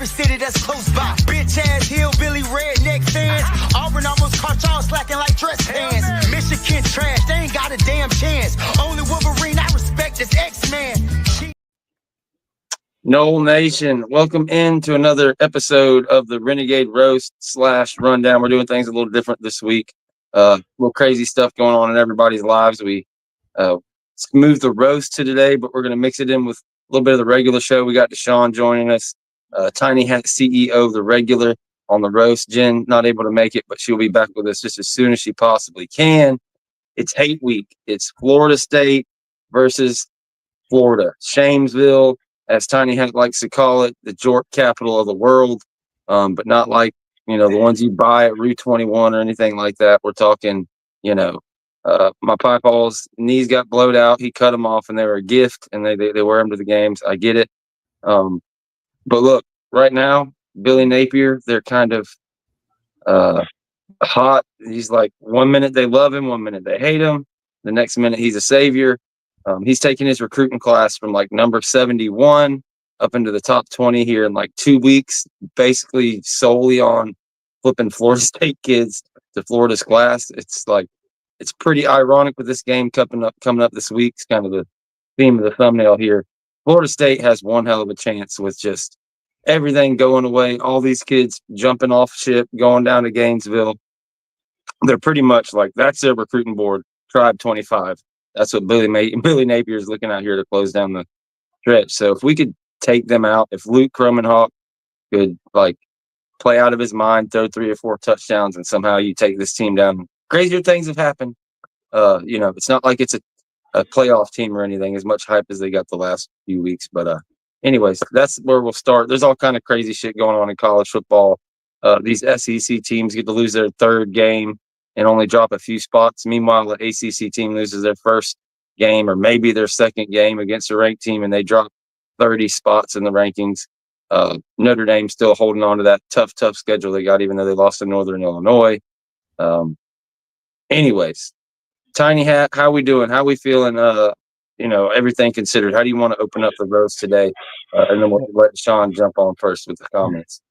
every city that's close by. Bitch ass hillbilly redneck fans. Auburn almost caught y'all slacking like dress pants. Michigan trash, they ain't got a damn chance. Only Wolverine I respect is X-Man. Noel Nation, welcome into another episode of the Renegade Roast / Rundown. We're doing things a little different this week. Little crazy stuff going on in everybody's lives. We moved the roast to today, but we're going to mix it in with a little bit of the regular show. We got Deshaun joining us, Tiny Hat CEO of the regular on the roast. Jen not able to make it, but she'll be back with us just as soon as she possibly can. It's hate week. It's Florida State versus Florida. Shamesville, as Tiny Hat likes to call it, the jork capital of the world, but not like, the ones you buy at Route 21 or anything like that. We're talking, my Pipal's knees got blowed out. He cut them off, and they were a gift, and they wear them to the games. I get it. But look, right now, Billy Napier, they're kind of hot. He's like, 1 minute they love him, 1 minute they hate him. The next minute he's a savior. He's taking his recruiting class from like number 71 up into the top 20 here in like 2 weeks, basically solely on flipping Florida State kids to Florida's class. It's pretty ironic with this game coming up this week. It's kind of the theme of the thumbnail here. Florida State has one hell of a chance with just everything going away. All these kids jumping off ship, going down to Gainesville. They're pretty much like, that's their recruiting board, Tribe 25. That's what Billy Napier is looking out here to close down the stretch. So if we could take them out, if Luke Cromenhawk could play out of his mind, throw 3 or 4 touchdowns, and somehow you take this team down, crazier things have happened. It's not like it's a playoff team or anything, as much hype as they got the last few weeks. But anyways, that's where we'll start. There's all kind of crazy shit going on in college football. These SEC teams get to lose their third game and only drop a few spots. Meanwhile, the ACC team loses their first game or maybe their second game against a ranked team, and they drop 30 spots in the rankings. Notre Dame still holding on to that tough schedule they got, even though they lost to Northern Illinois. Anyways, Tiny Hat, how we doing? How we feeling? Everything considered. How do you want to open up the roast today? And then we'll let Sean jump on first with the comments.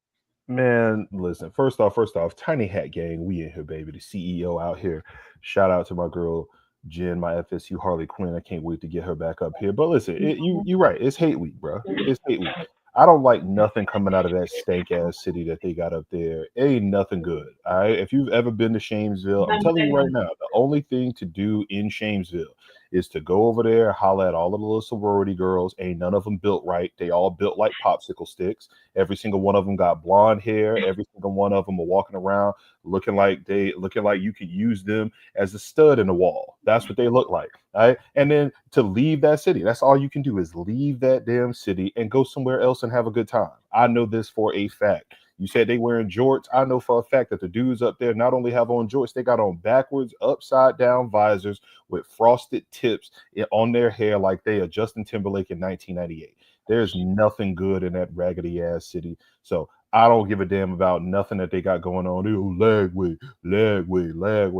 Man, listen, first off, Tiny Hat Gang, we in here, baby. The CEO out here. Shout out to my girl, Jen, my FSU Harley Quinn. I can't wait to get her back up here. But listen, you're right. It's hate week, bro. It's hate week. I don't like nothing coming out of that stank-ass city that they got up there. It ain't nothing good, all right? If you've ever been to Shamesville, I'm telling you right now, the only thing to do in Shamesville is to go over there, holler at all of the little sorority girls. Ain't none of them built right. They all built like popsicle sticks. Every single one of them got blonde hair. Every single one of them are walking around looking like you could use them as a stud in the wall. That's what they look like. All right. And then to leave that city, that's all you can do is leave that damn city and go somewhere else and have a good time. I know this for a fact. You said they wearing jorts. I know for a fact that the dudes up there not only have on jorts, they got on backwards, upside down visors with frosted tips on their hair like they are Justin Timberlake in 1998. There's nothing good in that raggedy ass city. So I don't give a damn about nothing that they got going on. Lagway.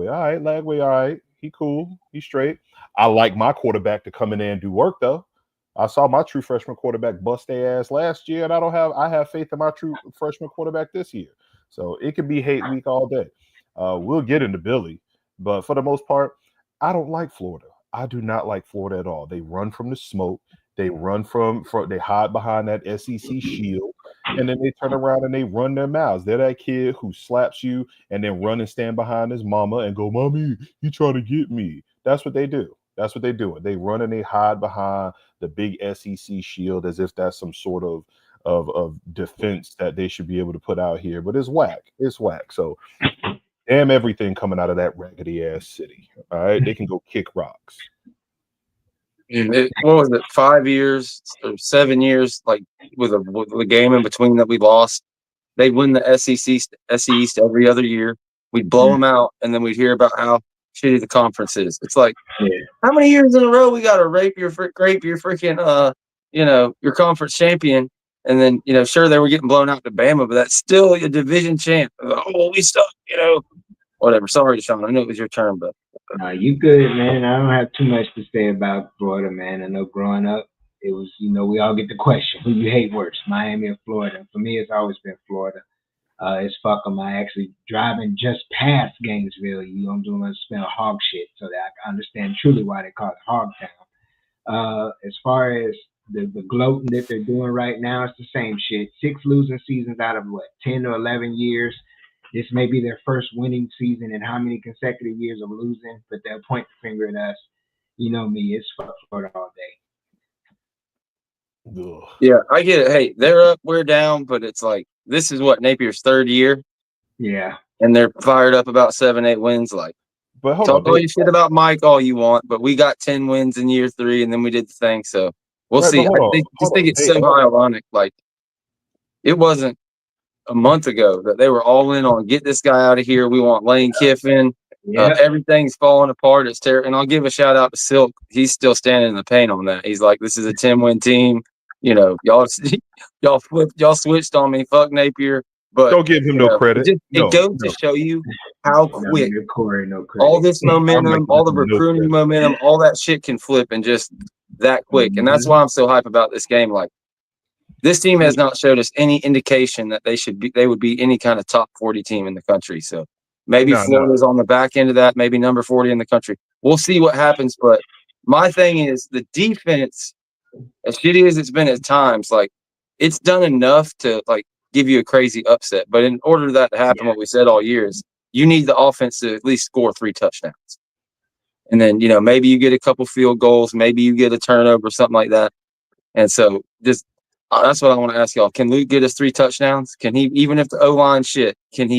All right, Lagway, all right. He cool. He straight. I like my quarterback to come in there and do work, though. I saw my true freshman quarterback bust their ass last year, and I have faith in my true freshman quarterback this year. So it could be hate week all day. We'll get into Billy, but for the most part, I don't like Florida. I do not like Florida at all. They run from the smoke. They run from they hide behind that SEC shield, and then they turn around and they run their mouths. They're that kid who slaps you and then run and stand behind his mama and go, "Mommy, you trying to get me?" That's what they do. That's what they do. They run and they hide behind the big SEC shield as if that's some sort of defense that they should be able to put out here. But it's whack. It's whack. So damn everything coming out of that raggedy ass city. All right. They can go kick rocks. What was it, 5 years or 7 years, like with a game in between that we lost? They win the SEC East every other year. We'd blow them out, and then we'd hear about how shitty the conference is. It's like, how many years in a row we got to rape your freaking your conference champion, and then sure they were getting blown out to Bama, but that's still a division champ. Oh, we suck, whatever. Sorry, Sean, I know it was your turn, but no, you good, man. I don't have too much to say about Florida, man. I know growing up, it was, we all get the question, who you hate worse, Miami or Florida? For me, it's always been Florida. It's fuck 'em. I actually driving just past Gainesville. You don't do much smell hog shit, so that I can understand truly why they call it Hog Town. As far as the gloating that they're doing right now, it's the same shit. 6 losing seasons out of 10 or 11 years. This may be their first winning season in how many consecutive years of losing, but they'll point the finger at us. You know me, it's fuck Florida all day. Ugh. Yeah, I get it. Hey, they're up, we're down, but it's like this is what Napier's 3rd year. Yeah. And they're fired up about 7-8 wins. Like, but hold talk on, all your shit about Mike all you want, but we got 10 wins in year 3, and then we did the thing. So we'll see. I think it's so ironic. Like, it wasn't a month ago that they were all in on get this guy out of here. We want Lane Kiffin. Everything's falling apart. It's terrible. And I'll give a shout out to Silk. He's still standing in the paint on that. He's like, this is a 10-win team. Y'all switched on me. Fuck Napier. But don't give him no credit. It goes to show you how quick all this momentum, all the recruiting momentum, all that shit can flip in just that quick. And that's why I'm so hype about this game. Like, this team has not showed us any indication that they would be any kind of top 40 team in the country. So maybe Florida's on the back end of that, maybe number 40 in the country. We'll see what happens. But my thing is the defense, as shitty as it's been at times, like, it's done enough to like give you a crazy upset. But in order for that to happen, what we said all year is you need the offense to at least score 3 touchdowns. And then, maybe you get a couple field goals, maybe you get a turnover, something like that. And so just that's what I want to ask y'all. Can Luke get us 3 touchdowns? Can he, even if the O-line shit, can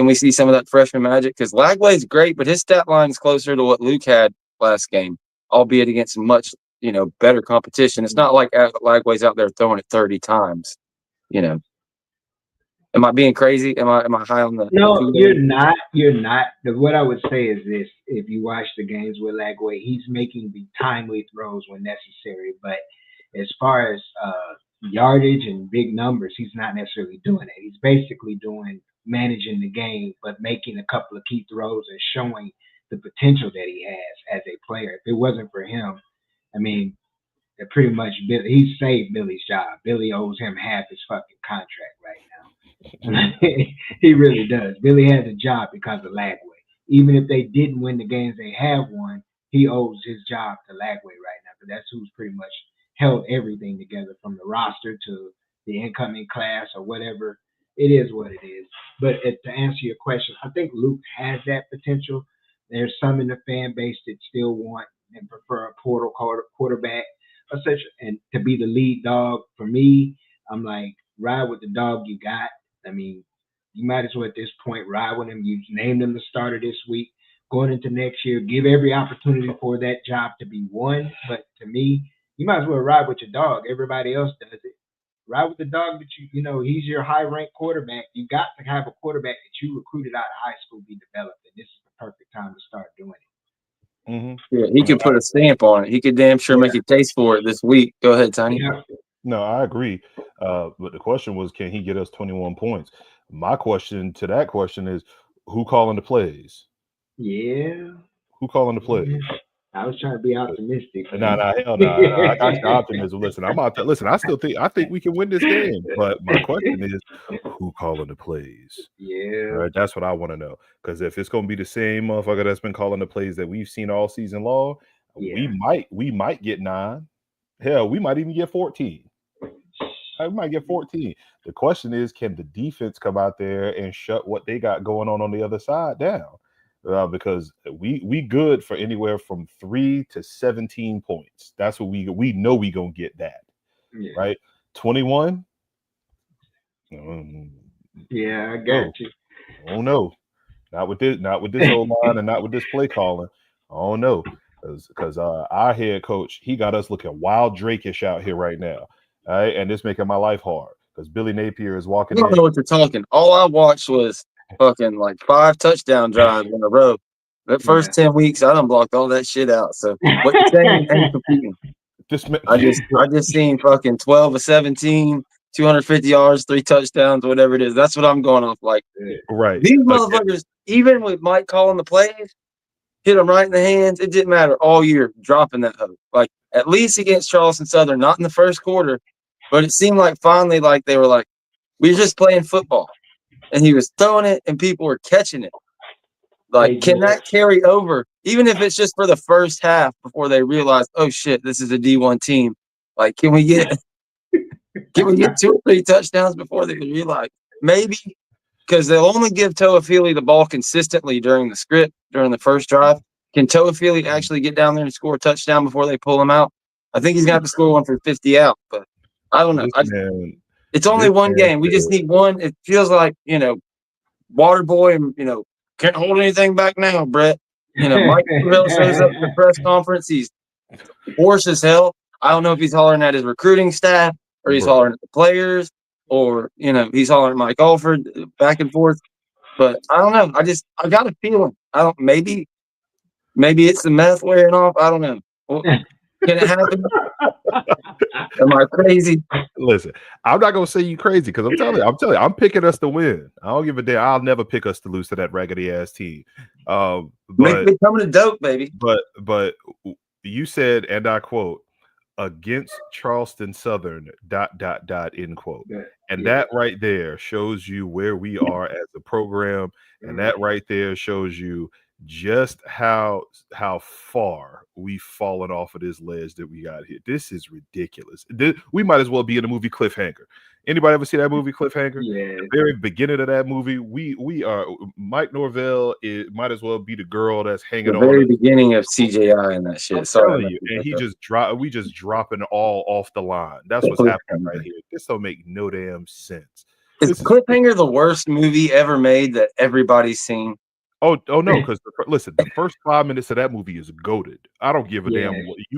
we see some of that freshman magic? Because Lagway's great, but his stat line is closer to what Luke had last game, albeit against much, better competition. It's not like Lagway's out there throwing it 30 times. Am I being crazy? Am I high on the? No, you're not. You're not. What I would say is this: if you watch the games with Lagway, he's making the timely throws when necessary. But as far as yardage and big numbers, he's not necessarily doing it. He's basically managing the game, but making a couple of key throws and showing the potential that he has as a player. If it wasn't for him, I mean, pretty much he saved Billy's job. Billy owes him half his fucking contract right now. He really does. Billy has a job because of Lagway. Even if they didn't win the games they have won, he owes his job to Lagway right now. But that's who's pretty much held everything together, from the roster to the incoming class or whatever. It is what it is. But to answer your question, I think Luke has that potential. There's some in the fan base that still want and prefer a portal quarterback, and to be the lead dog. For me, I'm like, ride with the dog you got. I mean, you might as well at this point ride with him. You named him the starter this week. Going into next year, give every opportunity for that job to be won. But to me, you might as well ride with your dog. Everybody else does it. Ride with the dog that he's your high-ranked quarterback. You got to have a quarterback that you recruited out of high school be developed, and this is the perfect time to start doing it. Mm-hmm. Yeah, he could put a stamp on it. He could damn sure make a case for it this week. Go ahead, Tiny. Yeah. No, I agree. But the question was, can he get us 21 points? My question to that question is, who calling the plays? Yeah. Who calling the plays? I was trying to be optimistic. Hell no. I got your optimism. Listen, I think we can win this game. But my question is, who calling the plays? Yeah. Right, that's what I want to know. Because if it's gonna be the same motherfucker that's been calling the plays that we've seen all season long, we might get 9. Hell, we might even get 14. We might get 14. The question is, can the defense come out there and shut what they got going on the other side down? Because we good for anywhere from 3 to 17 points. That's what we know we gonna get that, right? 21. Yeah, I got you. Oh no, not with this old line and not with this play calling. Oh no, because our head coach, he got us looking wild Drake-ish out here right now. All right, and it's making my life hard because Billy Napier is walking. I don't know what you're talking. All I watched was fucking like 5 touchdown drives in a row. That first 10 weeks, I done blocked all that shit out. So what you're saying ain't competing. I just seen fucking 12 of 17, 250 yards, 3 touchdowns, whatever it is. That's what I'm going off like. Right. These motherfuckers, even with Mike calling the plays, hit them right in the hands. It didn't matter all year dropping that hope. Like at least against Charleston Southern, not in the first quarter, but it seemed like finally like they were like, we're just playing football. And he was throwing it and people were catching it. Like, can that carry over, even if it's just for the first half before they realize, oh shit, this is a D1 team? Like, can we get 2 or 3 touchdowns before they realize? Maybe, because they'll only give Toafili the ball consistently during the first drive. Can Toafili actually get down there and score a touchdown before they pull him out? I think he's going to have to score one for 50 out, but I don't know. It's only one game. We just need one. It feels like, Water Boy and, can't hold anything back now, Brett. Mike Norvell shows up at the press conference. He's hoarse as hell. I don't know if he's hollering at his recruiting staff or he's hollering at the players or, he's hollering at Mike Alford back and forth. But I don't know. I got a feeling. Maybe it's the meth wearing off. I don't know. Well, can it happen? Am I crazy? Listen, I'm not gonna say you crazy because I'm telling you, I'm picking us to win. I don't give a damn. I'll never pick us to lose to that raggedy ass team. But coming to Doak, baby. But you said, and I quote, against Charleston Southern ... end quote. And that right there shows you where we are as a program, and that right there shows you just how far we've fallen off of this ledge that we got here. This is ridiculous. We might as well be in the movie Cliffhanger. Anybody ever see that movie Cliffhanger? Yeah. The very beginning of that movie, we are Mike Norvell. It might as well be the girl that's hanging on. The very beginning of CJI and that shit. I'm telling you, and we just dropping all off the line. That's what's happening right here. This don't make no damn sense. Is Cliffhanger the worst movie ever made that everybody's seen? Oh no! Because listen, the first 5 minutes of that movie is goated. I don't give a damn.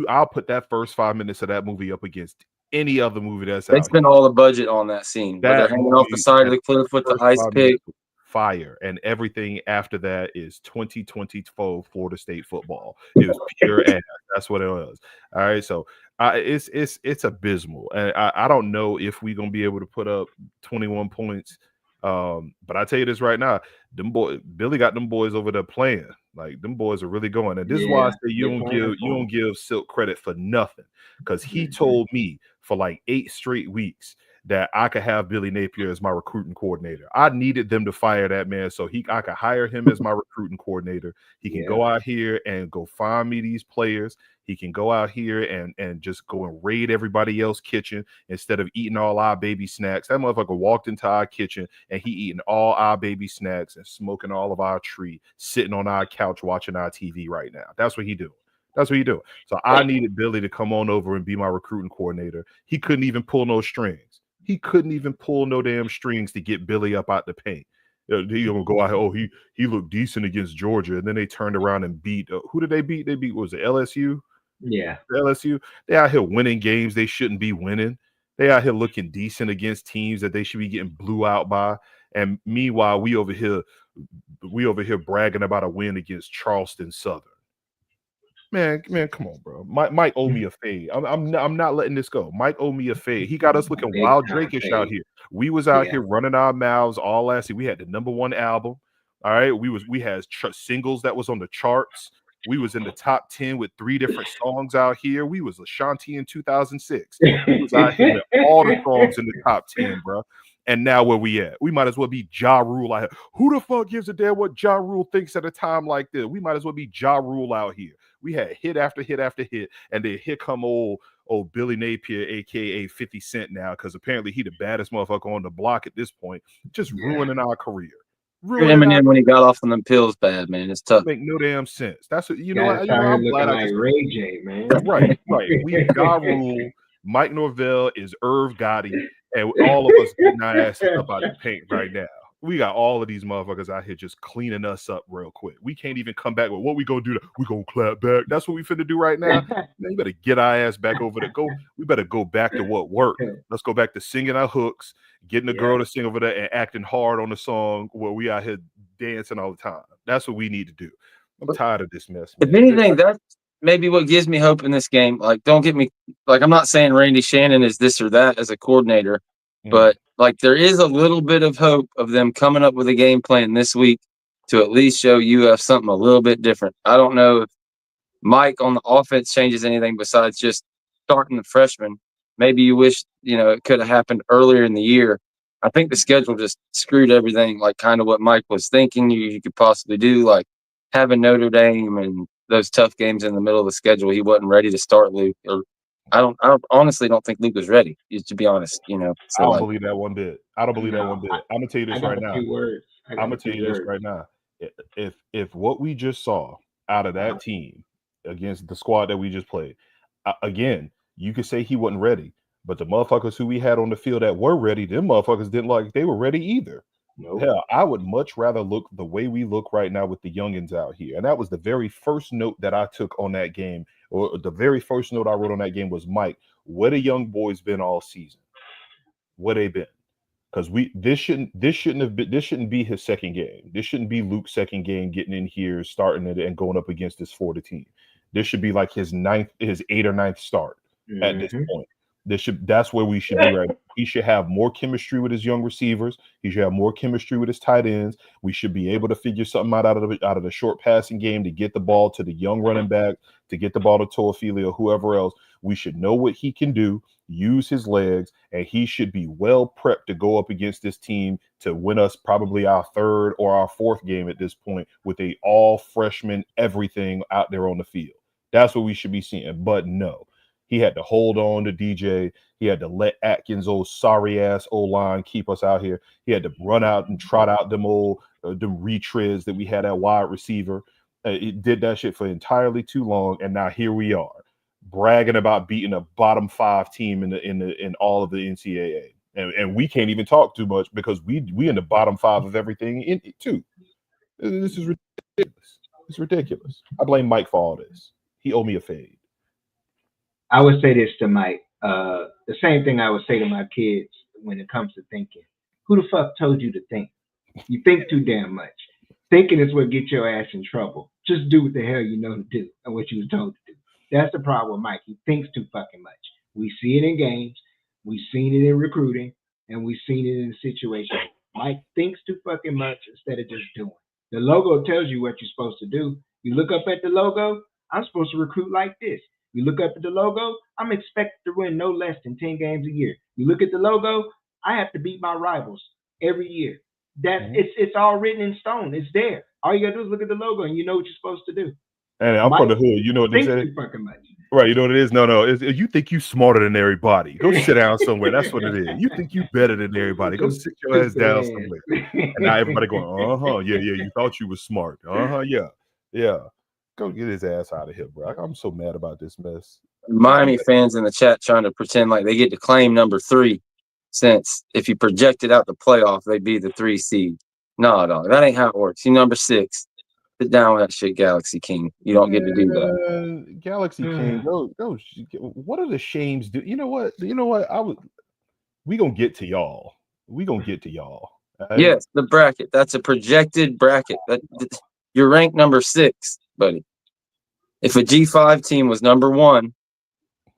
I'll put that first 5 minutes of that movie up against any other movie that's out. They spent all the budget on that scene. They're hanging off the side of the cliff with the ice pick. Fire, and everything after that is 2024 Florida State football. It was pure ass. That's what it was. All right, so it's abysmal, and I don't know if we're gonna be able to put up 21 points. But I tell you this right now, Billy got them boys over there playing. Like them boys are really going. And this is why I say you don't give Silk credit for nothing. Because he told me for like 8 straight weeks that I could have Billy Napier as my recruiting coordinator. I needed them to fire that man so I could hire him as my recruiting coordinator. He can go out here and go find me these players. He can go out here and just go and raid everybody else's kitchen instead of eating all our baby snacks. That motherfucker walked into our kitchen and he eating all our baby snacks and smoking all of our tree, sitting on our couch watching our TV right now. That's what he doing. That's what he doing. So I needed Billy to come on over and be my recruiting coordinator. He couldn't even pull no strings. He couldn't even pull no damn strings to get Billy up out the paint. He gonna go out here. Oh, he looked decent against Georgia, and then they turned around and beat. Who did they beat? They beat, what was it, LSU? Yeah, LSU. They out here winning games they shouldn't be winning. They out here looking decent against teams that they should be getting blew out by. And meanwhile, we over here bragging about a win against Charleston Southern. Man, come on, bro. Mike owe me a fade. I'm not letting this go. Mike owe me a fade. He got us looking wild Drake-ish out here. We was out here running our mouths all last year. We had the #1 album. All right, we had singles that was on the charts. We was in the top 10 with 3 different songs out here. We was Ashanti in 2006. We was out here with all the songs in the top 10, bro. And now where we at? We might as well be Ja Rule out here. Who the fuck gives a damn what Ja Rule thinks at a time like this? We might as well be Ja Rule out here. We had hit after hit after hit, and then here come old Billy Napier, aka 50 Cent now, because apparently he the baddest motherfucker on the block at this point, just ruining our career. Eminem when he got off on them pills bad, man. It's tough. Make no damn sense. That's what I'm glad I just Ray J, man. Right. We Ja Rule, Mike Norvell is Irv Gotti, and all of us getting our asses up out of the paint right now. We got all of these motherfuckers out here just cleaning us up real quick. We can't even come back with what we gonna do. We gonna clap back. That's what we finna do right now. Man, you better get our ass back over there. We better go back to what worked. Let's go back to singing our hooks, getting the girl to sing over there and acting hard on the song where we out here dancing all the time. That's what we need to do. I'm tired of this mess, man. If anything, that's maybe what gives me hope in this game. Like, don't get me like I'm not saying Randy Shannon is this or that as a coordinator, but like there is a little bit of hope of them coming up with a game plan this week to at least show UF something a little bit different. I don't know if Mike on the offense changes anything besides just starting the freshman. Maybe you wish, it could have happened earlier in the year. I think the schedule just screwed everything, like kind of what Mike was thinking you could possibly do, like having Notre Dame and those tough games in the middle of the schedule. He wasn't ready to start Luke. Or I honestly don't think Luke was ready, to be honest. So I don't believe that one bit. I don't believe that one bit. I'm gonna tell you this right now. I'm gonna tell you this right now. If what we just saw out of that team against the squad that we just played, again, you could say he wasn't ready, but the motherfuckers who we had on the field that were ready, them motherfuckers didn't like they were ready either. Nope. Hell, I would much rather look the way we look right now with the youngins out here. And that was the very first note that I took on that game, or the very first note I wrote on that game was, Mike, where the young boys been all season? Where they been? Because this shouldn't be his second game. This shouldn't be Luke's second game getting in here, starting it and going up against this Florida team. This should be like his 8th or 9th start at this point. That's where we should be right now. He should have more chemistry with his young receivers. He should have more chemistry with his tight ends. We should be able to figure something out of the short passing game to get the ball to the young running back, to get the ball to Toafili or whoever else. We should know what he can do, use his legs, and he should be well prepped to go up against this team to win us probably our 3rd or our 4th game at this point with a all freshman everything out there on the field. That's what we should be seeing. But no. He had to hold on to DJ. He had to let Atkins' old sorry-ass O-line keep us out here. He had to run out and trot out them retreads that we had at wide receiver. He did that shit for entirely too long, and now here we are, bragging about beating a bottom 5 team in all of the NCAA. And we can't even talk too much because we in the bottom 5 of everything in it too. This is ridiculous. It's ridiculous. I blame Mike for all this. He owed me a fade. I would say this to Mike. The same thing I would say to my kids when it comes to thinking. Who the fuck told you to think? You think too damn much. Thinking is what gets your ass in trouble. Just do what the hell you know to do and what you were told to do. That's the problem with Mike. He thinks too fucking much. We see it in games. We've seen it in recruiting. And we've seen it in situations. Mike thinks too fucking much instead of just doing. The logo tells you what you're supposed to do. You look up at the logo, I'm supposed to recruit like this. You look up at the logo, I'm expected to win no less than 10 games a year. You look at the logo, I have to beat my rivals every year. It's all written in stone. It's there. All you gotta do is look at the logo and you know what you're supposed to do. And I'm from the hood. You know what they say? Too fucking much. Right, you know what it is? No. You think you smarter than everybody. Go sit down somewhere. That's what it is. You think you better than everybody. Go sit your ass down somewhere. And now everybody going, yeah, you thought you was smart. Yeah. Go get his ass out of here, bro. I'm so mad about this mess. Miami fans in the chat trying to pretend like they get to claim number 3, since if you projected out the playoff, they'd be the 3 seed. No, dog, that ain't how it works. You number 6. Sit down with that shit, Galaxy King. You don't get to do that. Galaxy King, go. What are the shames? You know what? We gonna get to y'all. Right? Yes, the bracket. That's a projected bracket. You're ranked number 6, buddy. If a G5 team was number 1,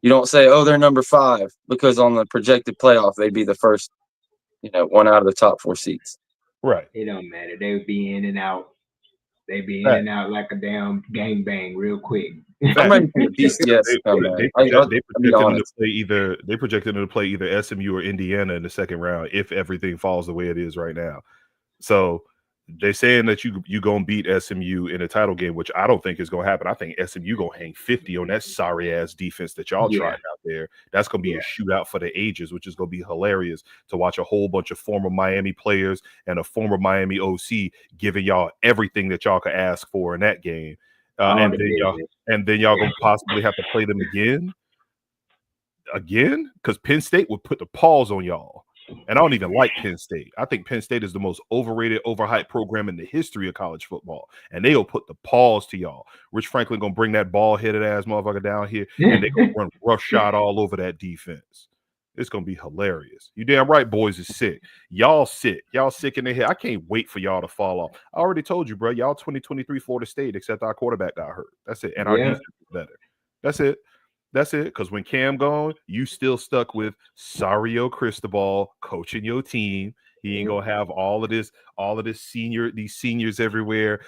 you don't say, oh, they're number 5, because on the projected playoff, they'd be the first, one out of the top 4 seats. Right. It don't matter. They would be in and out. They'd be in and out like a damn gangbang real quick. I'm ready for the BCS to come back. They projected them to play either SMU or Indiana in the second round if everything falls the way it is right now. So they're saying that you gonna beat SMU in a title game, which I don't think is gonna happen. I think SMU gonna hang 50 on that sorry ass defense that y'all tried out there. That's gonna be a shootout for the ages, which is gonna be hilarious to watch a whole bunch of former Miami players and a former Miami OC giving y'all everything that y'all could ask for in that game. And then y'all gonna possibly have to play them again, because Penn State would put the pause on y'all. And I don't even like Penn State. I think Penn State is the most overrated, overhyped program in the history of college football. And they'll put the pause to y'all. Rich Franklin gonna bring that ball-headed ass motherfucker down here, and they gonna run rough shot all over that defense. It's gonna be hilarious. You damn right, boys is sick. Y'all sick. Y'all sick in the head. I can't wait for y'all to fall off. I already told you, bro. Y'all 2023 Florida State, except our quarterback got hurt. That's it. And our defense is better. That's it. Because when Cam gone, you still stuck with Sario Cristobal coaching your team. He ain't gonna have all of this these seniors everywhere,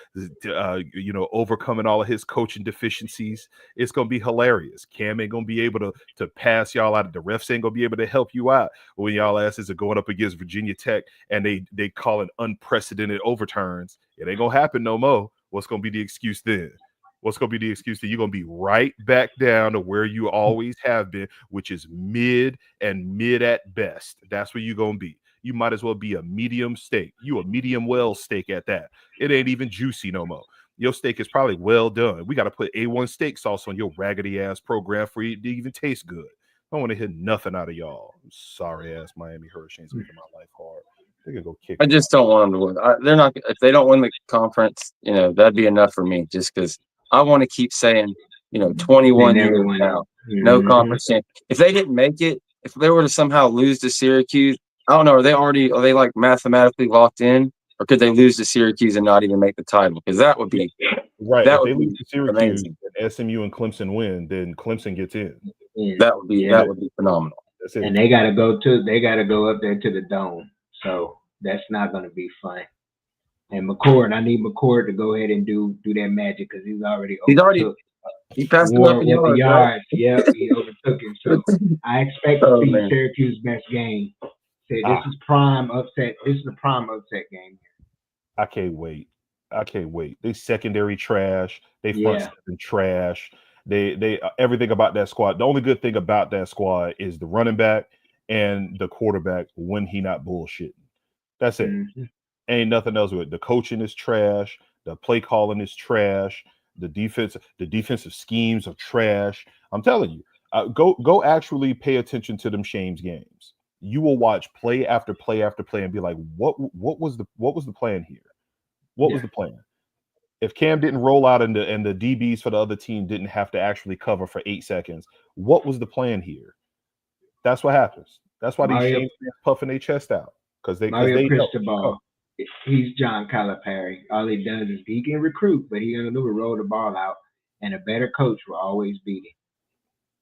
overcoming all of his coaching deficiencies. It's gonna be hilarious. Cam ain't gonna be able to pass y'all out. The refs ain't gonna be able to help you out when y'all asses are going up against Virginia Tech and they call it unprecedented overturns. It ain't gonna happen no more. What's gonna be the excuse then? What's going to be the excuse that you're going to be right back down to where you always have been, which is mid at best. That's where you're going to be. You might as well be a medium steak. You a medium well steak at that. It ain't even juicy no more. Your steak is probably well done. We got to put A1 steak sauce on your raggedy ass program for it to even taste good. I don't want to hear nothing out of y'all. Sorry ass Miami Hurricanes making my life hard. They can go kick. I just don't want them to win. They're not. If they don't win the conference, that'd be enough for me. Just because I want to keep saying, 21 years now, no conference champ. If they didn't make it, if they were to somehow lose to Syracuse, I don't know. Are they like mathematically locked in, or could they lose to Syracuse and not even make the title? Because that would be right. That if would they be lose to Syracuse, amazing. And SMU and Clemson win, then Clemson gets in. That would be phenomenal. That's it. And they got to go up there to the Dome, so that's not going to be fun. And McCord, I need McCord to go ahead and do that magic because he passed War it up with yards, the yards. right? Yep, he overtook him. So I expect to see Syracuse best game. This is prime upset. This is the prime upset game. I can't wait. They secondary trash. They front seven trash. They everything about that squad. The only good thing about that squad is the running back and the quarterback when he not bullshitting. That's it. Mm-hmm. Ain't nothing else with it. The coaching is trash. The play calling is trash. The defensive schemes are trash. I'm telling you, go actually pay attention to them Shames games. You will watch play after play after play and be like, what was the plan here? What was the plan? If Cam didn't roll out and the DBs for the other team didn't have to actually cover for 8 seconds, what was the plan here? That's what happens. That's why these Shames puffing their chest out because they Cristobal. He's John Calipari. All he does is he can recruit, but he gonna do is roll the ball out, and a better coach will always beat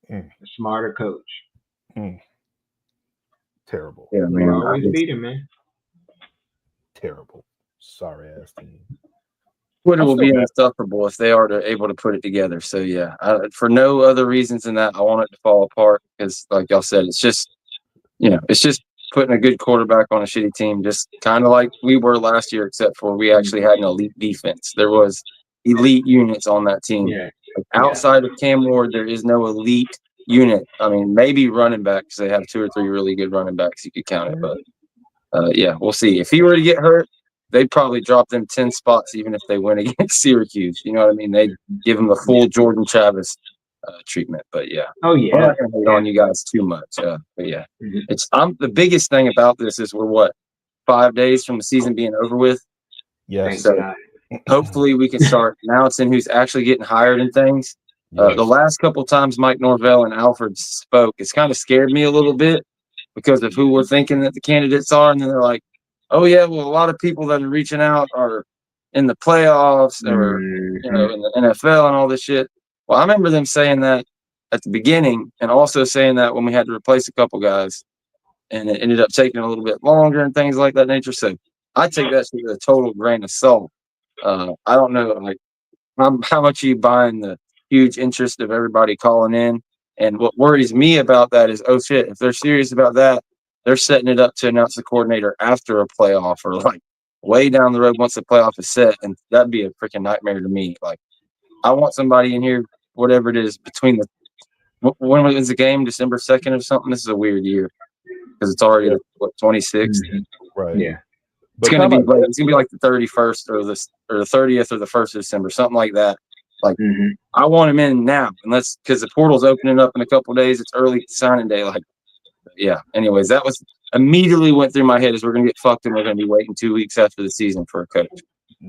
him. A smarter coach. Terrible. Yeah, man. Always beat him, man. Terrible. Sorry ass team. Twitter will be insufferable if they are able to put it together. So yeah, for no other reasons than that, I want it to fall apart because, like y'all said, it's just putting a good quarterback on a shitty team, just kind of like we were last year, except for we actually had an elite defense. There was elite units on that team. Yeah. Outside of Cam Ward, there is no elite unit. I mean, maybe running backs. They have 2 or 3 really good running backs. You could count it, but we'll see. If he were to get hurt, they'd probably drop them 10 spots, even if they win against Syracuse. You know what I mean? They'd give him the full Jordan Travis treatment. But yeah, I'm not gonna hate on you guys too much. But yeah, it's the biggest thing about this is we're 5 days from the season being over with. Yes. So hopefully we can start announcing who's actually getting hired and things. Yes. The last couple times Mike Norvell and Alfred spoke, it's kind of scared me a little bit because of who we're thinking that the candidates are, and then they're like, "Oh yeah, well a lot of people that are reaching out are in the playoffs or in the NFL and all this shit." Well, I remember them saying that at the beginning and also saying that when we had to replace a couple guys and it ended up taking a little bit longer and things like that nature. So I take that shit with a total grain of salt. I don't know how much you buying the huge interest of everybody calling in. And what worries me about that is, oh shit, if they're serious about that, they're setting it up to announce the coordinator after a playoff or like way down the road once the playoff is set. And that'd be a freaking nightmare to me. Like, I want somebody in here, whatever it is, between when was the game, December 2nd or something? This is a weird year because it's already 26th. Right. Yeah. It's gonna be like the 31st or the 30th or the 1st of December, something like that. Like, I want him in now, because the portal's opening up in a couple of days. It's early signing day. Like, yeah. Anyways, that was immediately went through my head is we're gonna get fucked and we're gonna be waiting 2 weeks after the season for a coach.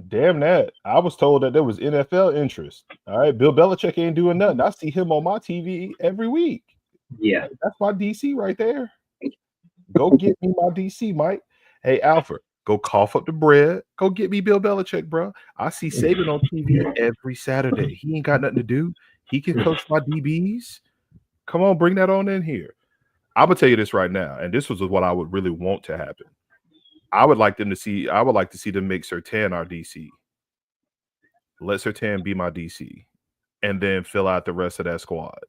Damn that. I was told that there was NFL interest. All right. Bill Belichick ain't doing nothing. I see him on my TV every week. Yeah. That's my DC right there. Go get me my DC, Mike. Hey, Alfred, go cough up the bread. Go get me Bill Belichick, bro. I see Saban on TV every Saturday. He ain't got nothing to do. He can coach my DBs. Come on, bring that on in here. I'm going to tell you this right now, and this was what I would really want to happen. I would like to see them make Surtain our DC. Let Surtain be my DC, and then fill out the rest of that squad.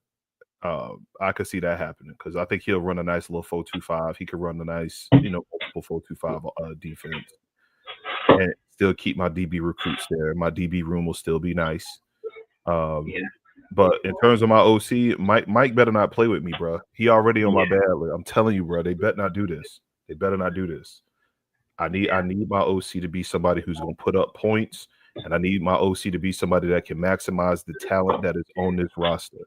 I could see that happening because I think he'll run a nice little 4-2-5. He could run a nice, multiple 4-2-5 defense, and still keep my DB recruits there. My DB room will still be nice. But in terms of my OC, Mike better not play with me, bro. He already on my bad list. I'm telling you, bro. They better not do this. I need my OC to be somebody who's going to put up points, and I need my OC to be somebody that can maximize the talent that is on this roster.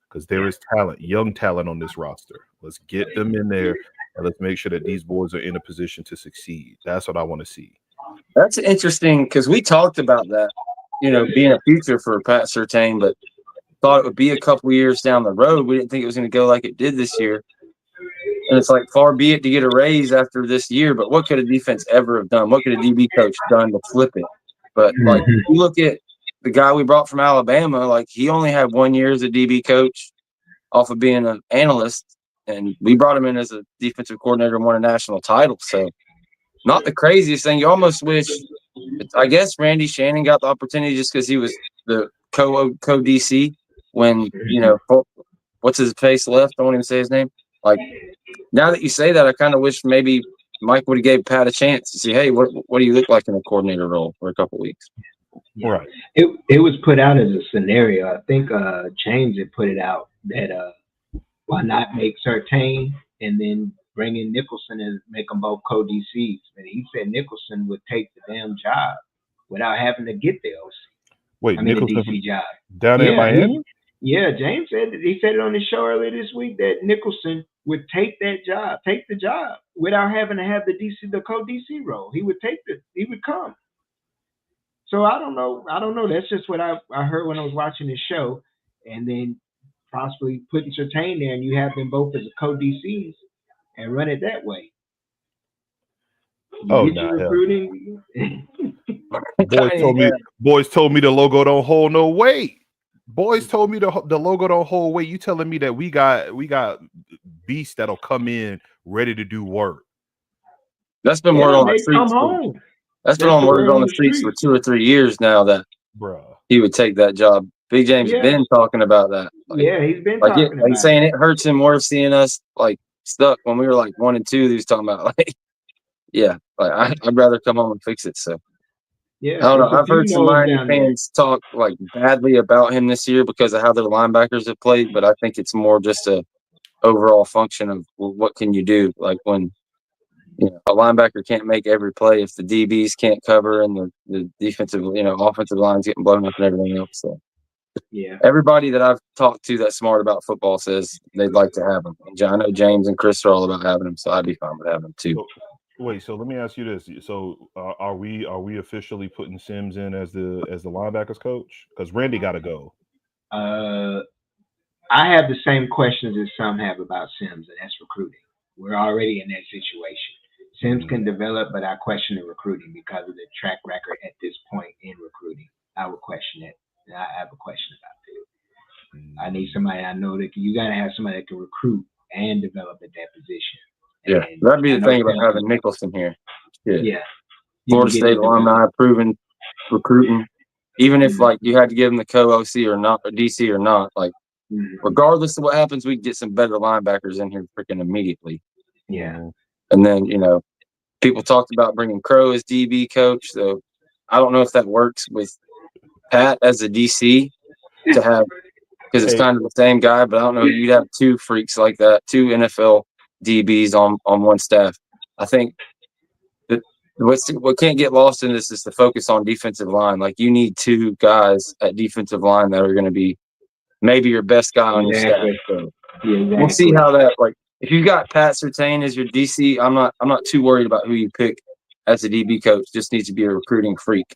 Because there is talent, young talent on this roster. Let's get them in there, and let's make sure that these boys are in a position to succeed. That's what I want to see. That's interesting because we talked about that, being a future for Pat Surtain, but thought it would be a couple years down the road. We didn't think it was going to go like it did this year. And it's like, far be it to get a raise after this year, but what could a defense ever have done? What could a DB coach done to flip it? But like, you look at the guy we brought from Alabama, like he only had 1 year as a DB coach off of being an analyst, and we brought him in as a defensive coordinator and won a national title. So not the craziest thing. You almost wish, I guess Randy Shannon got the opportunity just because he was the co-DC when, what's his face left? I won't even say his name. Like, now that you say that, I kind of wish maybe Mike would have gave Pat a chance to see, hey, what do you look like in a coordinator role for a couple of weeks? Right. It was put out as a scenario. I think James had put it out that why not make Surtain and then bring in Nicholson and make them both co-DCs. And he said Nicholson would take the damn job without having to get the OC. Wait, Nicholson the DC job down in Miami? James said that. He said it on his show earlier this week that Nicholson would take the job without having to have the co-DC role. He would come. So I don't know. That's just what I heard when I was watching this show, and then possibly putting Surtain there, and you have them both as a co-DCs and run it that way. Recruiting. Boys told me the logo don't hold no weight. Boys told me the logo don't hold weight. You telling me that we got beasts that'll come in ready to do work? That's been word on the streets. That's been word on the streets for 2 or 3 years now that he would take that job. Big James has been talking about that. Like, he's been talking about it. Saying it hurts him more seeing us like stuck when we were like 1 and 2. He was talking about I'd rather come home and fix it. So I don't know. I've heard some Miami fans talk like badly about him this year because of how their linebackers have played, but I think it's more just a overall function of what can you do? Like when a linebacker can't make every play if the DBs can't cover and the defensive, offensive line's getting blown up and everything else. So everybody that I've talked to that's smart about football says they'd like to have him. And I know James and Chris are all about having him, so I'd be fine with having him too. Wait, so let me ask you this: so are we officially putting Sims in as the linebackers coach? Because Randy got to go. I have the same questions as some have about Sims, and that's recruiting. We're already in that situation. Sims can develop, but I question the recruiting because of the track record at this point in recruiting. I would question it. And I have a question about that. I need somebody I know that you got to have somebody that can recruit and develop at that position. Yeah, that'd be the thing about having Nicholson here. Yeah. Florida State alumni, proven recruiting. Even if you had to give him the co-OC or not, or DC or not, regardless of what happens, we can get some better linebackers in here freaking immediately. Yeah. And then, people talked about bringing Crow as DB coach. So I don't know if that works with Pat as a DC to have, because it's kind of the same guy, but I don't know. You'd have 2 freaks like that, 2 NFL DBs on one staff. I think that what can't get lost in this is the focus on defensive line. Like you need 2 guys at defensive line that are going to be maybe your best guy on your staff. So we'll see how that if you got Pat Surtain as your DC, I'm not too worried about who you pick as a DB coach. Just needs to be a recruiting freak.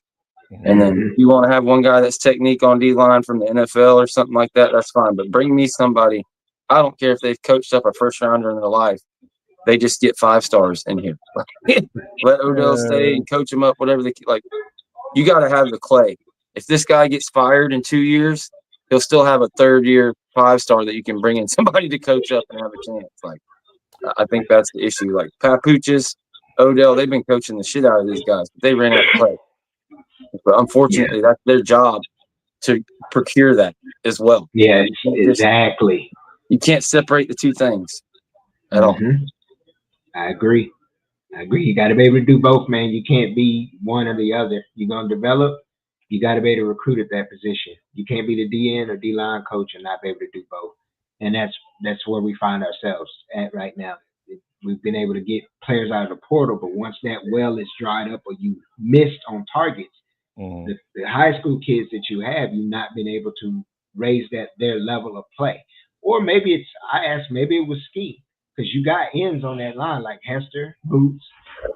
And then if you want to have one guy that's technique on D-line from the NFL or something like that, that's fine. But bring me somebody. I don't care if they've coached up a first rounder in their life. They just get 5 stars in here. Let Odell stay and coach them up, whatever they like. You got to have the clay. If this guy gets fired in 2 years, he'll still have a 3rd-year 5-star that you can bring in somebody to coach up and have a chance. I think that's the issue. Papuchis, Odell, they've been coaching the shit out of these guys. But they ran out of play. But unfortunately, that's their job to procure that as well. Yeah, exactly. You can't separate the two things at all. I agree. You got to be able to do both, man. You can't be one or the other. You're going to develop. You got to be able to recruit at that position. You can't be the DN or D-line coach and not be able to do both. And that's where we find ourselves at right now. We've been able to get players out of the portal, but once that well is dried up or you missed on targets, the high school kids that you have, you've not been able to raise their level of play. Or maybe it was scheme. Because you got ends on that line like Hester, Boots.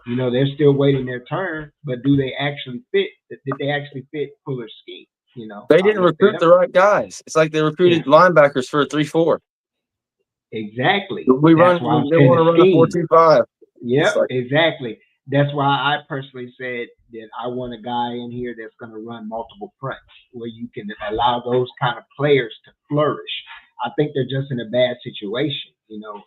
You know, they're still waiting their turn, but do they actually fit? Did they actually fit Fuller's scheme? You know, they didn't recruit the right guys. It's like they recruited linebackers for a 3-4. Exactly. They want to run a 4-2-5. Yep, exactly. That's why I personally said that I want a guy in here that's going to run multiple fronts, where you can allow those kind of players to flourish. I think they're just in a bad situation, you know.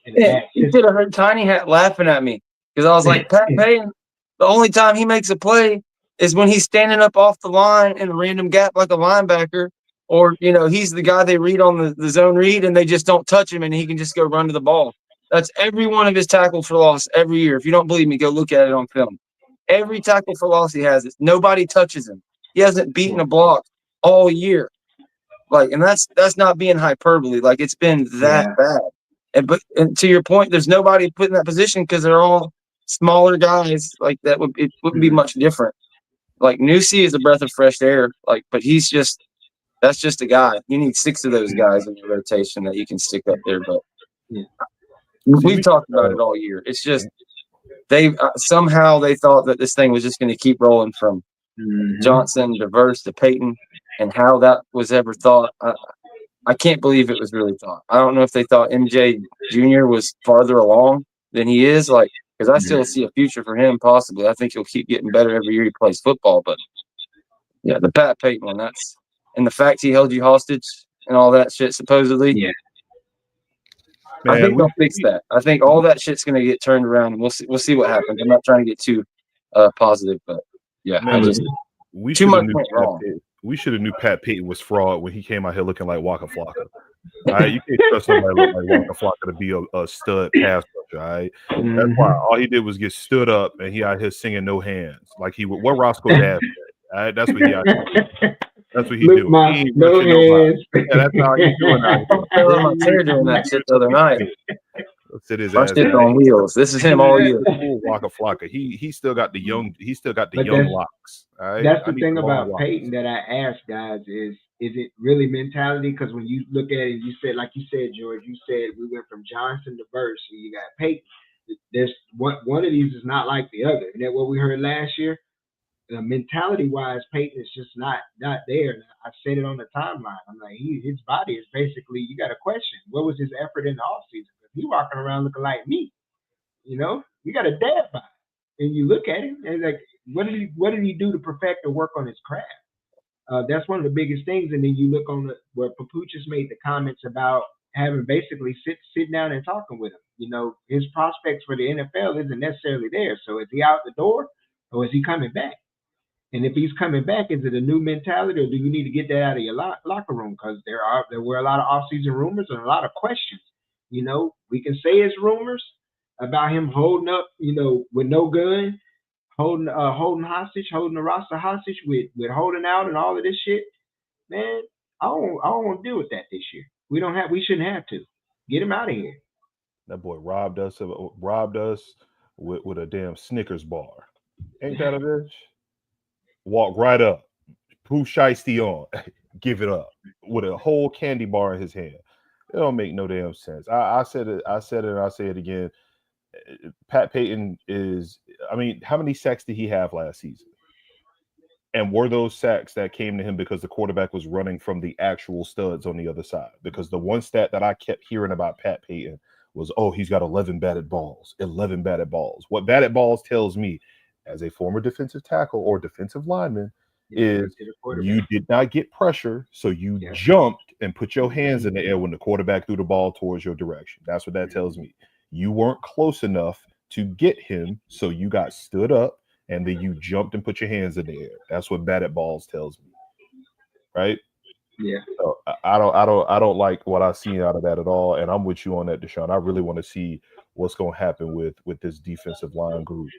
You could have heard Tiny Hat laughing at me because I was like, Pat Payne, the only time he makes a play is when he's standing up off the line in a random gap like a linebacker, or, you know, he's the guy they read on the zone read and they just don't touch him and he can just go run to the ball. That's every one of his tackles for loss every year. If you don't believe me, go look at it on film. Every tackle for loss he has, nobody touches him. He hasn't beaten a block all year. Like, and that's not being hyperbole. Like, it's been that bad. And to your point, there's nobody put in that position because they're all smaller guys. Like, it wouldn't be much different. Like, Newsy is a breath of fresh air. Like, but that's just a guy. You need 6 of those guys in your rotation that you can stick up there. But we've talked about it all year. It's just they somehow they thought that this thing was just going to keep rolling from Johnson to Verse to Peyton, and how that was ever thought. I can't believe it was really thought. I don't know if they thought MJ Jr. was farther along than he is, like, because I still see a future for him possibly. I think he'll keep getting better every year he plays football. But yeah, the Pat Peyton one, and the fact he held you hostage and all that shit supposedly. Yeah. Man, I think they'll fix that. I think all that shit's going to get turned around, and we'll see what happens. I'm not trying to get too positive, but yeah, man, we should have knew Pat Peyton was fraud when he came out here looking like Waka Flocka. All right, you can't trust somebody looking like Waka Flocka to be a stud pass rusher. All right, that's why all he did was get stood up, and he out here singing "No Hands" like he would. What Roscoe Dash said. All right, that's what he out here. That's what he do. He ain't no hands. Yeah, that's how he's doing that. I fell on my chair doing that shit the other night. Sit his ass on wheels. This is him all year. Waka Flocka. He still got the young. He still got the young locks. All right? That's the thing about Peyton that I ask guys is it really mentality? Because when you look at it, you said, like you said, George, you said we went from Johnson to Verse, and you got Peyton. There's one of these is not like the other. And that what we heard last year. Mentality-wise, Peyton is just not there. And I said it on the timeline. I'm like, his body is basically, you got to question, what was his effort in the offseason? Because he's walking around looking like me. You know, you got a dad body. And you look at him, and like, what did he do to perfect or work on his craft? That's one of the biggest things. And then you look on where Papuchis made the comments about having basically sit down and talking with him. You know, his prospects for the NFL isn't necessarily there. So is he out the door or is he coming back? And if he's coming back, is it a new mentality, or do you need to get that out of your locker room? Because there were a lot of offseason rumors and a lot of questions. You know, we can say it's rumors about him holding up, you know, with no gun, holding hostage, holding the roster hostage with holding out and all of this shit. Man, I don't want to deal with that this year. We shouldn't have to. Get him out of here. That boy robbed us with a damn Snickers bar. Ain't that a bitch? Walk right up, Pooh Shiesty on, give it up with a whole candy bar in his hand. It don't make no damn sense. I said it, and I'll say it again. Pat Peyton is, I mean, how many sacks did he have last season? And were those sacks that came to him because the quarterback was running from the actual studs on the other side? Because the one stat that I kept hearing about Pat Peyton was, oh, he's got 11 batted balls. 11 batted balls. What batted balls tells me, as a former defensive tackle or defensive lineman, is you did not get pressure, so you jumped and put your hands in the air when the quarterback threw the ball towards your direction. That's what that tells me. You weren't close enough to get him, so you got stood up and then you jumped and put your hands in the air. That's what bad at balls tells me, right? Yeah. So I don't like what I seen out of that at all. And I'm with you on that, Deshaun. I really want to see what's going to happen with this defensive line group.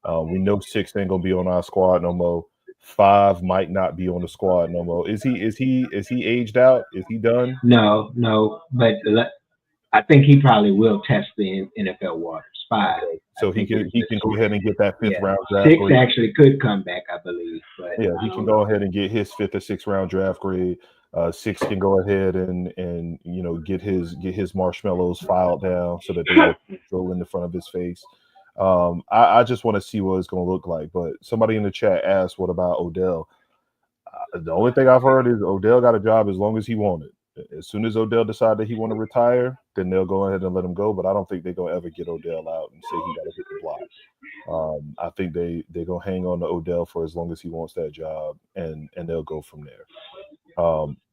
We know 6 ain't gonna be on our squad no more. 5 might not be on the squad no more. Is he aged out? Is he done? No, but I think he probably will test the NFL waters. 5. Okay. So I he think can go ahead and get that 5th yeah. round draft 6 grade. actually could come back, I believe. But Yeah, he can go ahead and get his 5th or 6th round draft grade. 6 can go ahead and get his marshmallows filed down so that they don't throw in the front of his face. I just want to see what it's going to look like. But somebody in the chat asked, "What about Odell?" The only thing I've heard is Odell got a job as long as he wanted. As soon as Odell decided that he want to retire, then they'll go ahead and let him go. But I don't think they're gonna ever get Odell out and say he got to hit the block. I think they're gonna hang on to Odell for as long as he wants that job, and they'll go from there.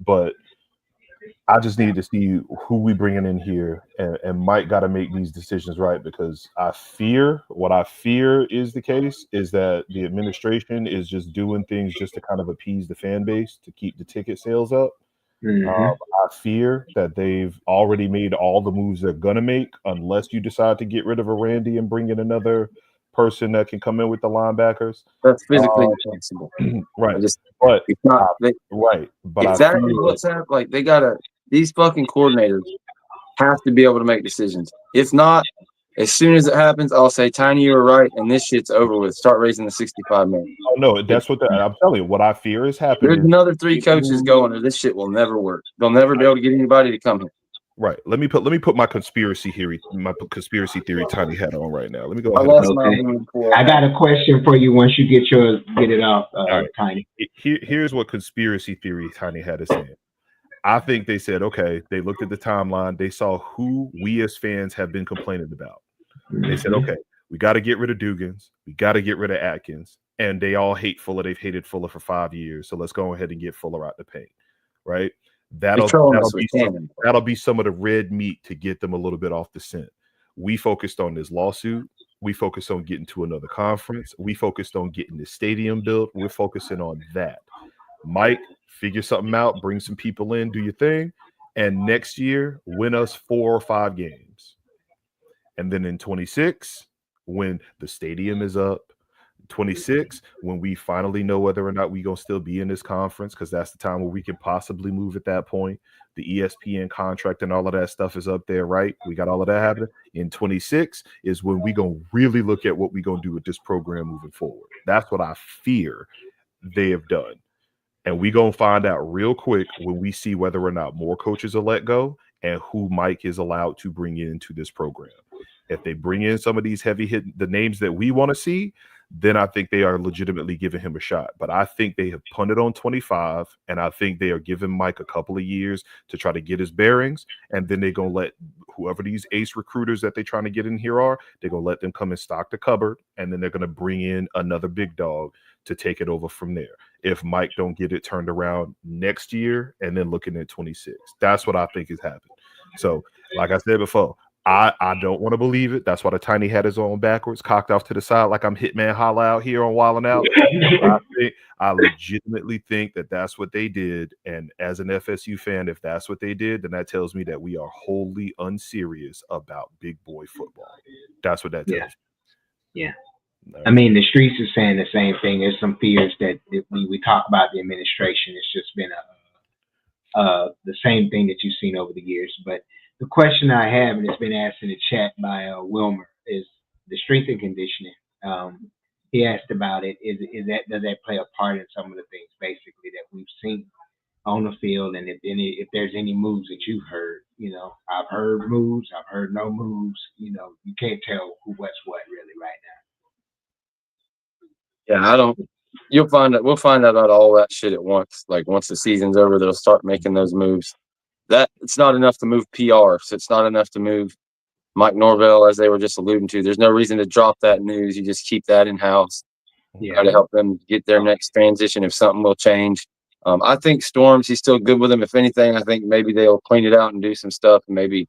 But I just need to see who we bringing in here, and Mike got to make these decisions right, because what I fear is the case is that the administration is just doing things just to kind of appease the fan base to keep the ticket sales up. I fear that they've already made all the moves they're gonna make, unless you decide to get rid of a Randy and bring in another person that can come in with the linebackers. That's physically impossible. Right. But it's not. Right. But exactly what's happening. Like they gotta. These fucking coordinators have to be able to make decisions. If not, as soon as it happens, I'll say, "Tiny, you were right," and this shit's over with. Start raising the 65 million. Oh no, that's what I'm telling you. What I fear is happening. There's another 3 coaches going, or this shit will never work. They'll never be able to get anybody to come here. Right. Let me put my conspiracy theory tiny hat on right now. Let me go I ahead. I got a question for you once you get it off, right. Tiny. Here's what conspiracy theory tiny hat is saying. I think they said, okay, they looked at the timeline, they saw who we as fans have been complaining about. They said, okay, we got to get rid of Dugans, we got to get rid of Atkins, and they all hate Fuller. They've hated Fuller for 5 years, so let's go ahead and get Fuller out the paint, right? That'll be some of the red meat to get them a little bit off the scent. We focused on this lawsuit. We focused on getting to another conference. We focused on getting the stadium built. We're focusing on that. Mike, figure something out, bring some people in, do your thing, and next year win us 4 or 5 games. And then in 26, when the stadium is up, 26, when we finally know whether or not we're going to still be in this conference, because that's the time where we can possibly move at that point. The ESPN contract and all of that stuff is up there, right? We got all of that happening. In 26 is when we're going to really look at what we're going to do with this program moving forward. That's what I fear they have done. And we're going to find out real quick when we see whether or not more coaches are let go and who Mike is allowed to bring into this program. If they bring in some of these heavy hit, the names that we want to see, then I think they are legitimately giving him a shot. But I think they have punted on 25, and I think they are giving Mike a couple of years to try to get his bearings, and then they're going to let whoever these ace recruiters that they're trying to get in here are, they're going to let them come and stock the cupboard, and then they're going to bring in another big dog to take it over from there. If Mike don't get it turned around next year and then looking at 26. That's what I think is happening. So, like I said before, I don't want to believe it. That's why the tiny hat is on backwards, cocked off to the side like I'm Hitman Holla out here on Wildin' Out. I legitimately think that that's what they did. And as an FSU fan, if that's what they did, then that tells me that we are wholly unserious about big boy football. That's what that tells me. Yeah. I mean, the streets is saying the same thing. There's some fears that when we talk about the administration, it's just been the same thing that you've seen over the years. But the question I have, and it's been asked in the chat by Wilmer, is the strength and conditioning. He asked about it. Does that play a part in some of the things basically that we've seen on the field? And if there's any moves that you've heard, I've heard moves, I've heard no moves. You can't tell what's what really right now. Yeah, I don't. You'll find out. We'll find out about all that shit at once. Like once the season's over, they'll start making those moves. That it's not enough to move PR, so it's not enough to move Mike Norvell, as they were just alluding to. There's no reason to drop that news. You just keep that in house. Try to help them get their next transition if something will change. I think Storms, he's still good with them. If anything, I think maybe they'll clean it out and do some stuff. And maybe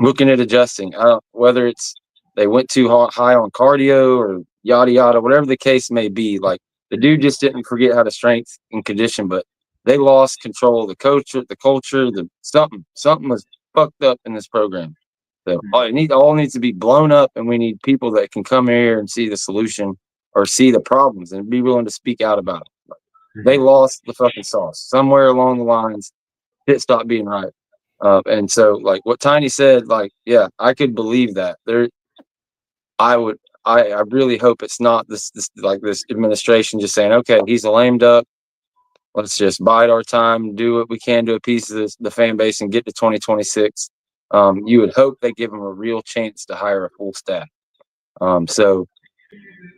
looking at adjusting. Whether it's they went too high on cardio or yada yada, whatever the case may be. Like the dude just didn't forget how to strength and condition, but they lost control of the culture, something was fucked up in this program. So all needs to be blown up, and we need people that can come here and see the solution or see the problems and be willing to speak out about it. They lost the fucking sauce somewhere along the lines. It stopped being right. And so, like what Tiny said, like, yeah, I could believe that. I really hope it's not this administration just saying, okay, he's a lame duck. Let's just bide our time, do what we can to appease the fan base and get to 2026. You would hope they give him a real chance to hire a full staff. So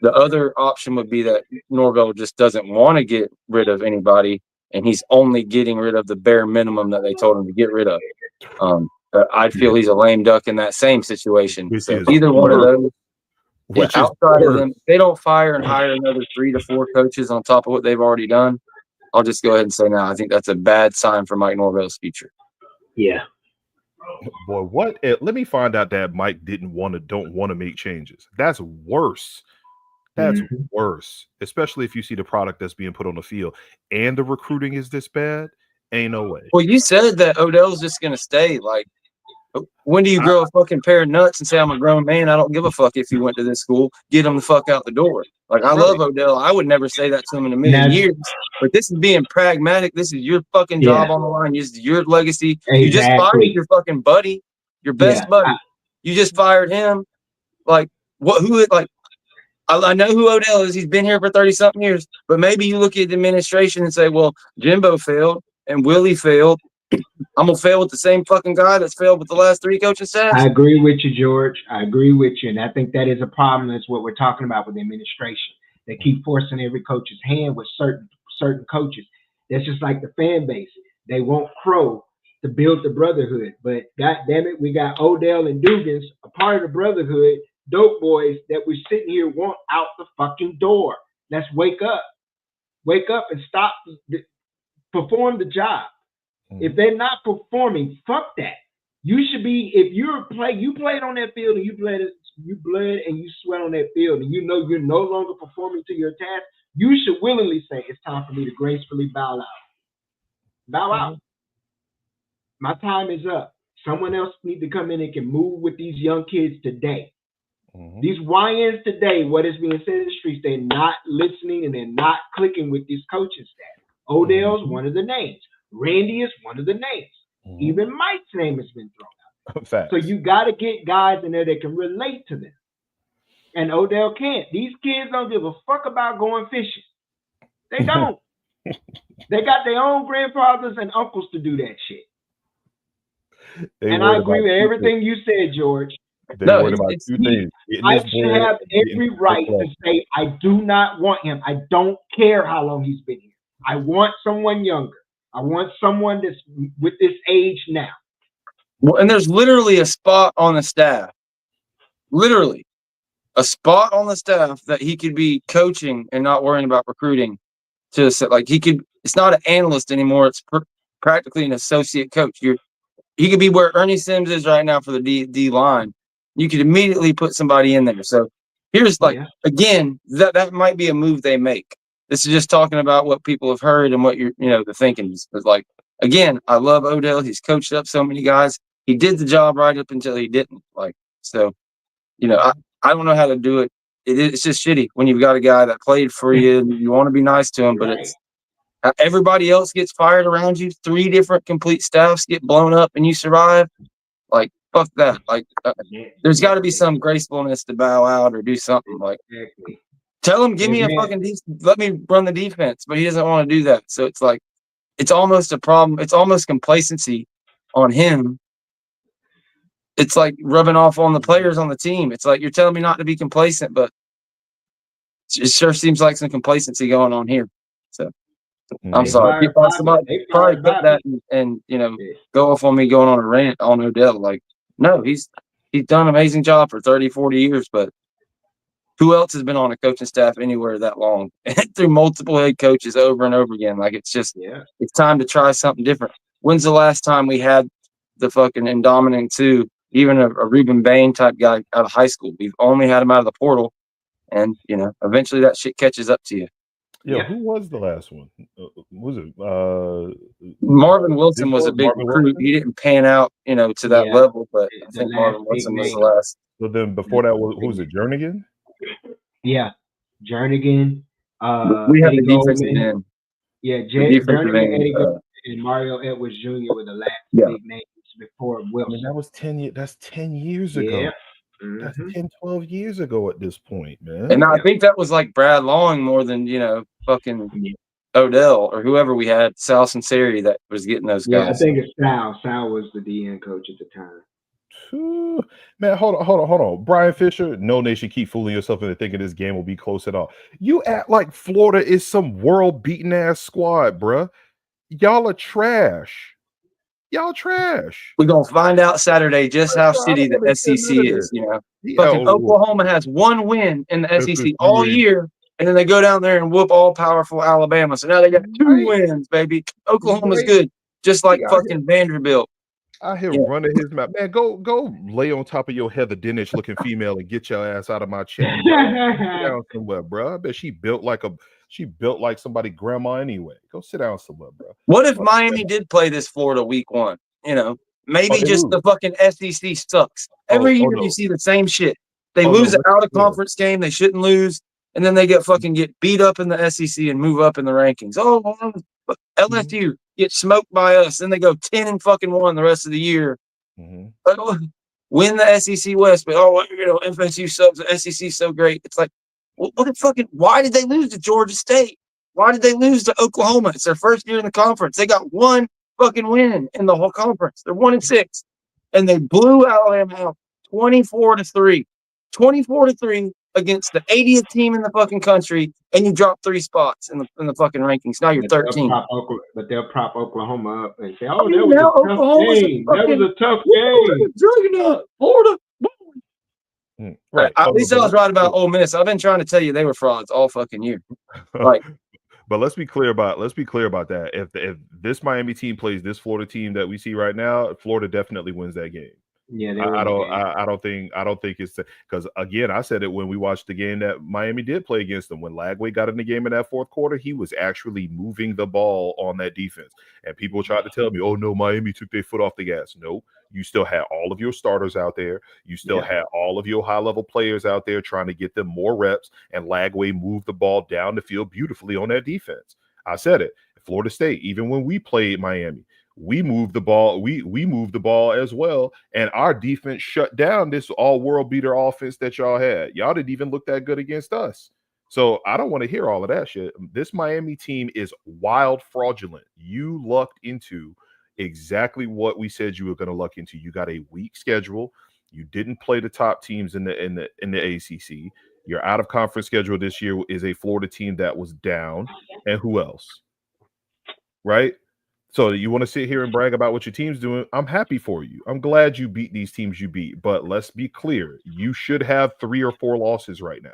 the other option would be that Norvell just doesn't want to get rid of anybody, and he's only getting rid of the bare minimum that they told him to get rid of. I'd feel he's a lame duck in that same situation. So either one of those. Outside of them, they don't fire and hire another 3 to 4 coaches on top of what they've already done. I'll just go ahead and say now, I think that's a bad sign for Mike Norvell's future. Yeah. Boy, what? Let me find out that Mike don't want to make changes. That's worse. That's worse, especially if you see the product that's being put on the field and the recruiting is this bad. Ain't no way. Well, you said that Odell's just going to stay. Like, when do you grow a fucking pair of nuts and say, I'm a grown man, I don't give a fuck if you went to this school, get him the fuck out the door? Like, I love Odell. I would never say that to him in a million years. But this is being pragmatic. This is your fucking job on the line. This is your legacy. Exactly. You just fired your fucking buddy, your best buddy. You just fired him. Like, I know who Odell is. He's been here for 30-something years. But maybe you look at the administration and say, well, Jimbo failed and Willie failed. I'm going to fail with the same fucking guy that's failed with the last 3 coaching staffs. I agree with you, George. I agree with you. And I think that is a problem. That's what we're talking about with the administration. They keep forcing every coach's hand with certain coaches. That's just like the fan base. They want Crow to build the brotherhood. But God damn it, we got Odell and Dugans, a part of the brotherhood, dope boys that we're sitting here want out the fucking door. Let's wake up. Wake up and stop. Perform the job. If they're not performing, fuck that. You should be, if you played on that field and you bled and you sweat on that field and you know you're no longer performing to your task, you should willingly say, it's time for me to gracefully bow out. Bow out. My time is up. Someone else needs to come in and can move with these young kids today. These YNs today, what is being said in the streets, they're not listening and they're not clicking with these coaching staff. Odell's one of the names. Randy is one of the names. Even Mike's name has been thrown out. Facts. So you got to get guys in there that can relate to them. And Odell can't. These kids don't give a fuck about going fishing. They don't. They got their own grandfathers and uncles to do that shit. And I agree with everything you said, George. They're worried about 2 things. I should have every right to say, I do not want him. I don't care how long he's been here. I want someone younger. I want someone that's with this age now. Well, and there's literally a spot on the staff. Literally a spot on the staff that he could be coaching and not worrying about recruiting. It's not an analyst anymore. It's practically an associate coach. He could be where Ernie Sims is right now for the D line. You could immediately put somebody in there. So here's again, that might be a move they make. This is just talking about what people have heard and what the thinking is. Like, again, I love Odell. He's coached up so many guys. He did the job right up until he didn't. Like, so, I don't know how to do it. It's just shitty when you've got a guy that played for you and you want to be nice to him, but it's everybody else gets fired around you. 3 different complete staffs get blown up and you survive. Like, fuck that. Like, there's got to be some gracefulness to bow out or do something. Like, tell him, give me a fucking let me run the defense, but he doesn't want to do that. So it's like, it's almost a problem. It's almost complacency on him. It's like rubbing off on the players on the team. It's like, you're telling me not to be complacent, but it sure seems like some complacency going on here. So I'm sorry. Somebody probably put that and go off on me going on a rant on Odell. Like, no, he's done an amazing job for 30, 40 years, but who else has been on a coaching staff anywhere that long through multiple head coaches over and over again? Like, it's just, it's time to try something different. When's the last time we had the fucking Indominant 2 even a Reuben Bain type guy out of high school. We've only had him out of the portal, and eventually that shit catches up to you. Yo, Yeah. who was the last one? Was it Marvin Wilson was a big Marvin recruit. Wilson? He didn't pan out, to that Yeah. level, but I The think last Marvin big Wilson was the name. last. So then before that was who was it? Jernigan? Yeah, Jernigan. We had Eddie the defensive Goldman. end. Yeah, The defensive Jernigan, end. Eddie Goldman, and Mario Edwards Jr. were the last Yeah. big names before I mean, Wilson. that was 10 years. That's 10 years ago. Yeah. That's Mhm. 10, 12 years ago at this point, man. And I think that was like Brad Long more than, fucking Odell or whoever we had, Sal Sinceri, that was getting those Yeah, I guys. think it's Sal. Sal was the DN coach at the time. Phew. Man, hold on. Brian Fisher, no nation keep fooling yourself into thinking this game will be close at all. You act like Florida is some world beating ass squad, bruh. Y'all are trash. Y'all trash. We're going to find out Saturday just how I don't shitty the wanna hear SEC none of is, this. Fucking Oh, Oklahoma has one win in the SEC FSU all ain't- year, and then they go down there and whoop all-powerful Alabama. So now they got 2 Right. wins, baby. Oklahoma's Right. good, just like He out fucking Vanderbilt. I hear Yeah. running his mouth. Man, go lay on top of your Heather Dinich looking female and get your ass out of my chat. Bro. Sit down somewhere, bro. I bet she built like somebody grandma anyway. Go sit down somewhere, bro. What if Miami did play this Florida week 1? Maybe they just lose. the fucking SEC sucks. Every year no. you see the same shit. They Oh, lose no, an out of conference game they shouldn't lose, and then they get beat up in the SEC and move up in the rankings. LSU gets smoked by us, then they go 10-1 the rest of the year. Mhm. Win the SEC West, but FSU sucks. The SEC is so great. It's like, why did they lose to Georgia State? Why did they lose to Oklahoma? It's their first year in the conference. They got one fucking win in the whole conference. They're 1-6, and they blew Alabama out 24-3. 24-3 against the 80th team in the fucking country, and you drop 3 spots in the fucking rankings. Now you're 13. But they'll prop Oklahoma up and say, I "Oh, mean, that was now a tough Oklahoma's game. That was a tough game." Juggernaut, Florida. Right. At least I was right about Ole Miss. I've been trying to tell you they were frauds all fucking year. Like, but let's be clear about that. If this Miami team plays this Florida team that we see right now, Florida definitely wins that game. Yeah, I don't think it's because again, I said it when we watched the game that Miami did play against them. When Lagway got in the game in that fourth quarter, he was actually moving the ball on that defense. And people tried to tell me, "Oh no, Miami took their foot off the gas." No, you still had all of your starters out there. You still had all of your high-level players out there trying to get them more reps. And Lagway moved the ball down the field beautifully on that defense. I said it. Florida State, even when we played Miami, we moved the ball. We moved the ball as well, and our defense shut down this all-world beater offense that y'all had. Y'all didn't even look that good against us. So I don't want to hear all of that shit. This Miami team is wild fraudulent. You lucked into exactly what we said you were going to luck into. You got a weak schedule. You didn't play the top teams in the ACC. Your out of conference schedule this year is a Florida team that was down, and who else? Right? So you want to sit here and brag about what your team's doing? I'm happy for you. I'm glad you beat these teams you beat. But let's be clear. You should have 3 or 4 losses right now.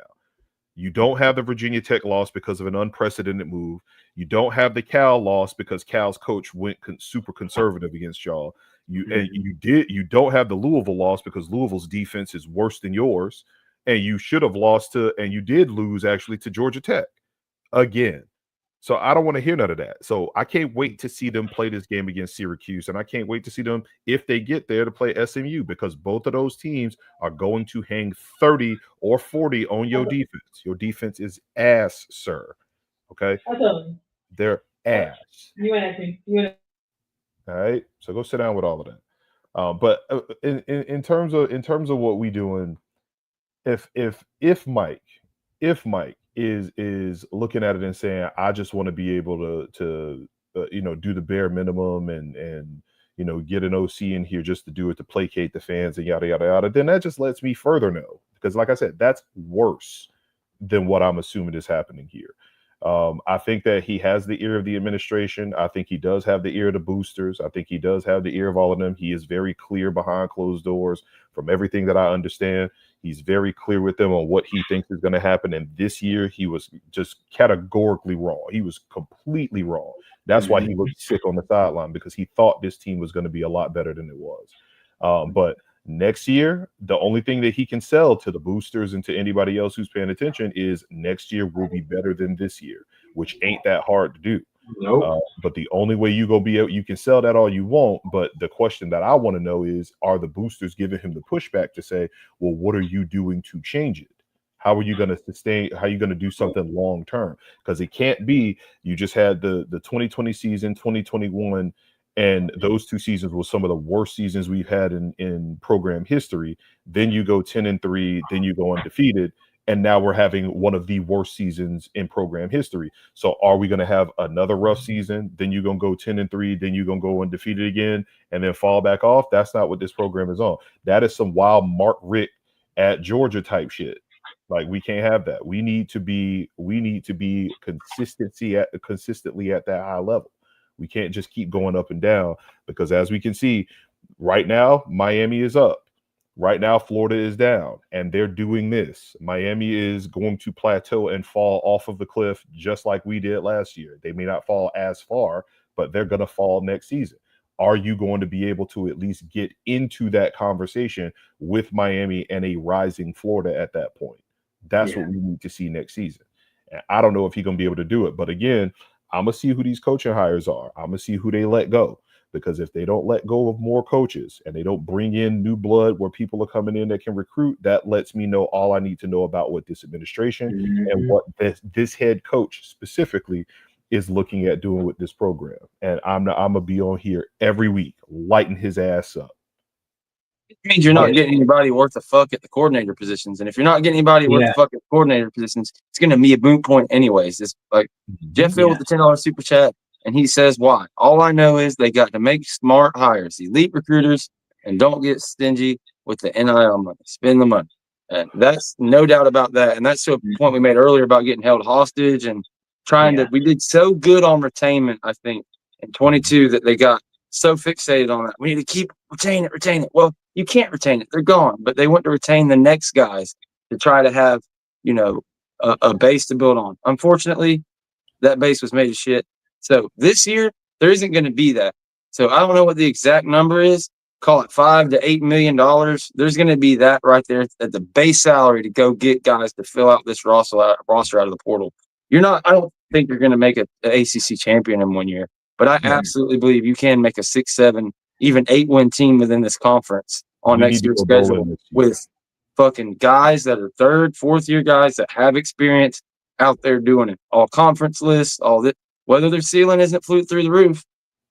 You don't have the Virginia Tech loss because of an unprecedented move. You don't have the Cal loss because Cal's coach went super conservative against y'all. You don't have the Louisville loss because Louisville's defense is worse than yours. And you should have lost and you did lose actually to Georgia Tech again. So I don't want to hear none of that. So I can't wait to see them play this game against Syracuse. And I can't wait to see them, if they get there, to play SMU, because both of those teams are going to hang 30 or 40 on your defense. Your defense is ass, sir. Okay? They're ass. All right. So go sit down with all of that. But in terms of what we doing, if Mike is looking at it and saying, I just want to be able to do the bare minimum and get an OC in here just to do it to placate the fans and yada yada yada, then that just lets me further know, because like I said, that's worse than what I'm assuming is happening here. I think that he has the ear of the administration. I think he does have the ear of the boosters. I think he does have the ear of all of them. He is very clear behind closed doors from everything that I understand. He's very clear with them on what he thinks is going to happen. And this year, he was just categorically wrong. He was completely wrong. That's why he looked sick on the sideline, because he thought this team was going to be a lot better than it was. But Next year, the only thing that he can sell to the boosters and to anybody else who's paying attention is next year will be better than this year, which ain't that hard to do. Nope. But the only way you go be able, you can sell that all you want. But the question that I want to know is, are the boosters giving him the pushback to say, well, what are you doing to change it? How are you going to sustain? How are you going to do something long term? Because it can't be you just had the 2020 season, 2021, and those 2 seasons were some of the worst seasons we've had in program history. Then you go 10-3, then you go undefeated, and now we're having one of the worst seasons in program history. So are we going to have another rough season? Then you're going to go 10-3, then you're going to go undefeated again, and then fall back off? That's not what this program is on. That is some wild Mark Richt at Georgia type shit. Like, we can't have that. We need to be consistently at that high level. We can't just keep going up and down, because as we can see right now, Miami is up. Right now, Florida is down, and they're doing this. Miami is going to plateau and fall off of the cliff just like we did last year. They may not fall as far, but they're going to fall next season. Are you going to be able to at least get into that conversation with Miami and a rising Florida at that point? That's what we need to see next season. And I don't know if he's going to be able to do it. But again, I'm going to see who these coaching hires are. I'm going to see who they let go. Because if they don't let go of more coaches and they don't bring in new blood where people are coming in that can recruit, that lets me know all I need to know about what this administration and what this head coach specifically is looking at doing with this program. And I'm going to be on here every week lighting his ass up. It means you're not getting anybody worth a fuck at the coordinator positions. And if you're not getting anybody worth a fuck at the coordinator positions, it's going to be a moot point anyways. It's like Jeff Hill with the $10 super chat, and he says why. All I know is they got to make smart hires, elite recruiters, and don't get stingy with the NIL money. Spend the money. And that's no doubt about that. And that's to a point we made earlier about getting held hostage and trying to – we did so good on retainment, I think, in 22 that they got so fixated on that. We need to keep retain it. Well, you can't retain it. They're gone. But they want to retain the next guys to try to have, you know, a base to build on. Unfortunately, that base was made of shit. So this year, there isn't going to be that. So I don't know what the exact number is. Call it $5 to $8 million. There's going to be that right there at the base salary to go get guys to fill out this roster out of the portal. I don't think you're going to make an ACC champion in 1 year. But I absolutely believe you can make a 6, 7, even 8-win team within this conference on next year's schedule with fucking guys that are 3rd, 4th year guys that have experience out there doing it. All conference lists, all that. Whether their ceiling isn't flew through the roof,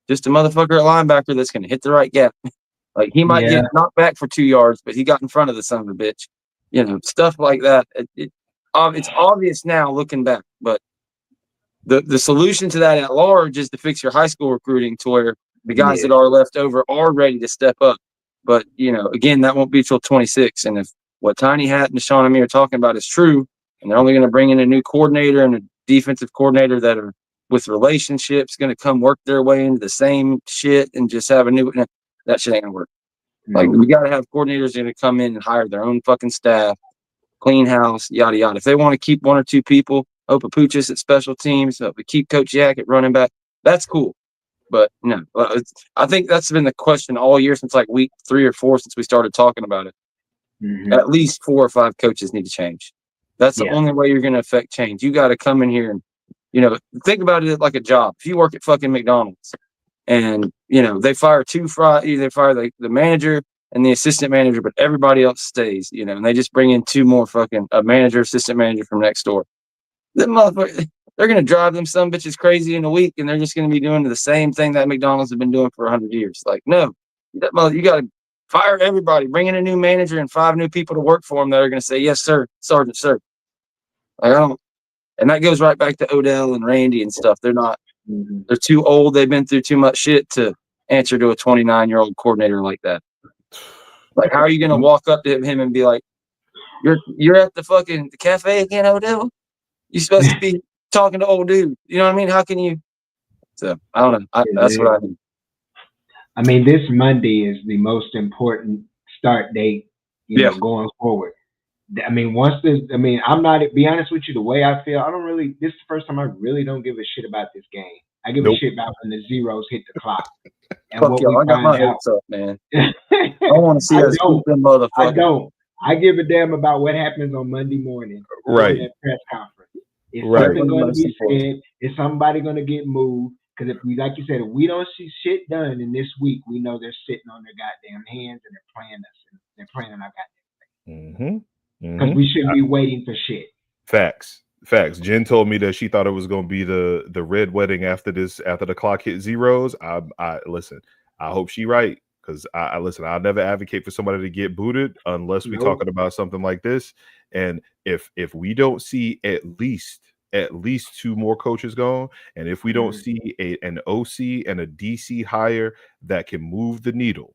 just a motherfucker at linebacker that's going to hit the right gap. Like, he might get knocked back for 2 yards, but he got in front of the son of a bitch. You know, stuff like that. It's obvious now looking back, but the solution to that at large is to fix your high school recruiting to where the guys that are left over are ready to step up. But, you know, again, that won't be till 26. And if what Tiny Hat and Deshaun and me are talking about is true, and they're only going to bring in a new coordinator and a defensive coordinator that are with relationships going to come work their way into the same shit and just have a new – that shit ain't going to work. Like, we got to have coordinators going to come in and hire their own fucking staff, clean house, yada, yada. If they want to keep 1 or 2 people, Opapuchis at special teams, we keep Coach Yak at running back, that's cool. But no, I think that's been the question all year since like week 3 or 4 since we started talking about it. At least 4 or 5 coaches need to change. That's the only way you're going to affect change. You got to come in here and, you know, think about it like a job. If you work at fucking McDonald's and, you know, they fire they fire the manager and the assistant manager, but everybody else stays, you know, and they just bring in 2 more fucking a manager, assistant manager from next door. Them motherfuckers, they're going to drive them some bitches crazy in a week, and they're just going to be doing the same thing that McDonald's have been doing for 100 years. Like, no, you got to fire everybody, bring in a new manager and 5 new people to work for them that are going to say, yes, sir, Sergeant, sir. Like, and that goes right back to Odell and Randy and stuff. They're too old. They've been through too much shit to answer to a 29-year-old coordinator like that. Like, how are you going to walk up to him and be like, you're at the cafe again, Odell? You're supposed to be talking to old dude. You know what I mean? How can you? So, I don't know. That's what I mean. I mean, this Monday is the most important start date, you know, going forward. I mean, I'm not, to be honest with you, the way I feel, this is the first time I really don't give a shit about this game. I give Nope. a shit about when the zeros hit the clock. And Fuck what y'all. we I got my find out. hopes up, man. I want to see us beat them I motherfuckers. don't. I give a damn about what happens on Monday morning Right. during that press conference. Is Right. something going to Most be important. said? Is somebody going to get moved? Because if we, like you said, if we don't see shit done in this week, we know they're sitting on their goddamn hands and they're playing us. And they're playing on our goddamn thing. Because we shouldn't be waiting for shit. Facts. Jen told me that she thought it was going to be the red wedding after the clock hit zeros. I listen. I hope she right, because I listen. I'll never advocate for somebody to get booted unless we're talking about something like this. And if we don't see at least 2 more coaches gone, and if we don't see an OC and a DC hire that can move the needle,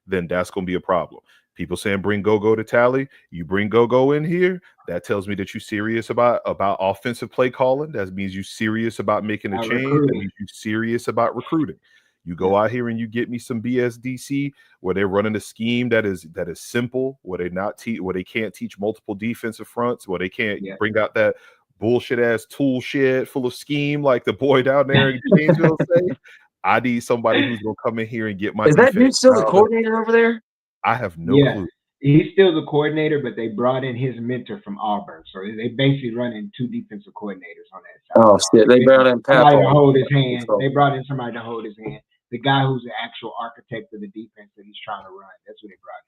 then that's going to be a problem. People saying bring Go-Go to Tally. You bring Go-Go in here, that tells me that you're serious about offensive play calling. That means you're serious about making a change. That means you're serious about recruiting. You go out here and you get me some BSDC where they're running a scheme that is simple, where they can't teach multiple defensive fronts, where they can't bring out that bullshit ass tool shed full of scheme like the boy down there in Gainesville say. I need somebody who's gonna come in here and get my Is defense. that dude still the coordinator over there? I have no clue. He's still the coordinator, but they brought in his mentor from Auburn. So they basically running 2 defensive coordinators on that side. Oh, shit. They brought in somebody to hold his hand. They brought in somebody to hold his hand. The guy who's the actual architect of the defense that he's trying to run. That's what they brought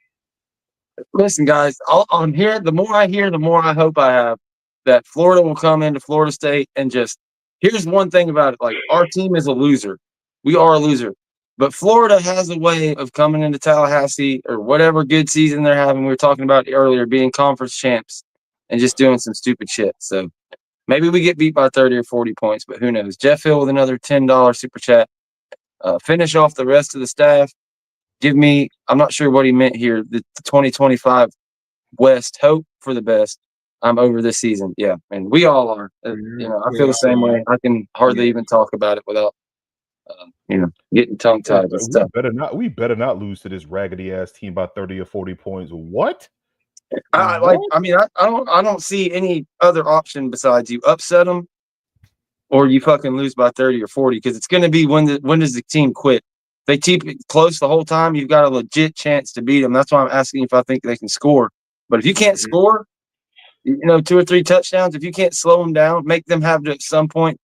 in. Listen, guys, I'm here. The more I hear, the more I hope I have that Florida will come into Florida State and just – here's one thing about it. Like, our team is a loser. We are a loser. But Florida has a way of coming into Tallahassee or whatever good season they're having. We were talking about earlier, being conference champs and just doing some stupid shit. So maybe we get beat by 30 or 40 points, but who knows? Jeff Hill with another $10 super chat. Finish off the rest of the staff. Give me, I'm not sure what he meant here, the 2025 West. Hope for the best. I'm over this season. Yeah, and we all are. I feel the same way. I can hardly even talk about it without getting tongue tied and stuff. We better not lose to this raggedy ass team by 30 or 40 points. What? I don't see any other option besides you upset them or you fucking lose by 30 or 40, because it's going to be when does the team quit? If they keep it close the whole time, you've got a legit chance to beat them. That's why I'm asking if I think they can score. But if you can't score, 2 or 3 touchdowns, if you can't slow them down, make them have to at some point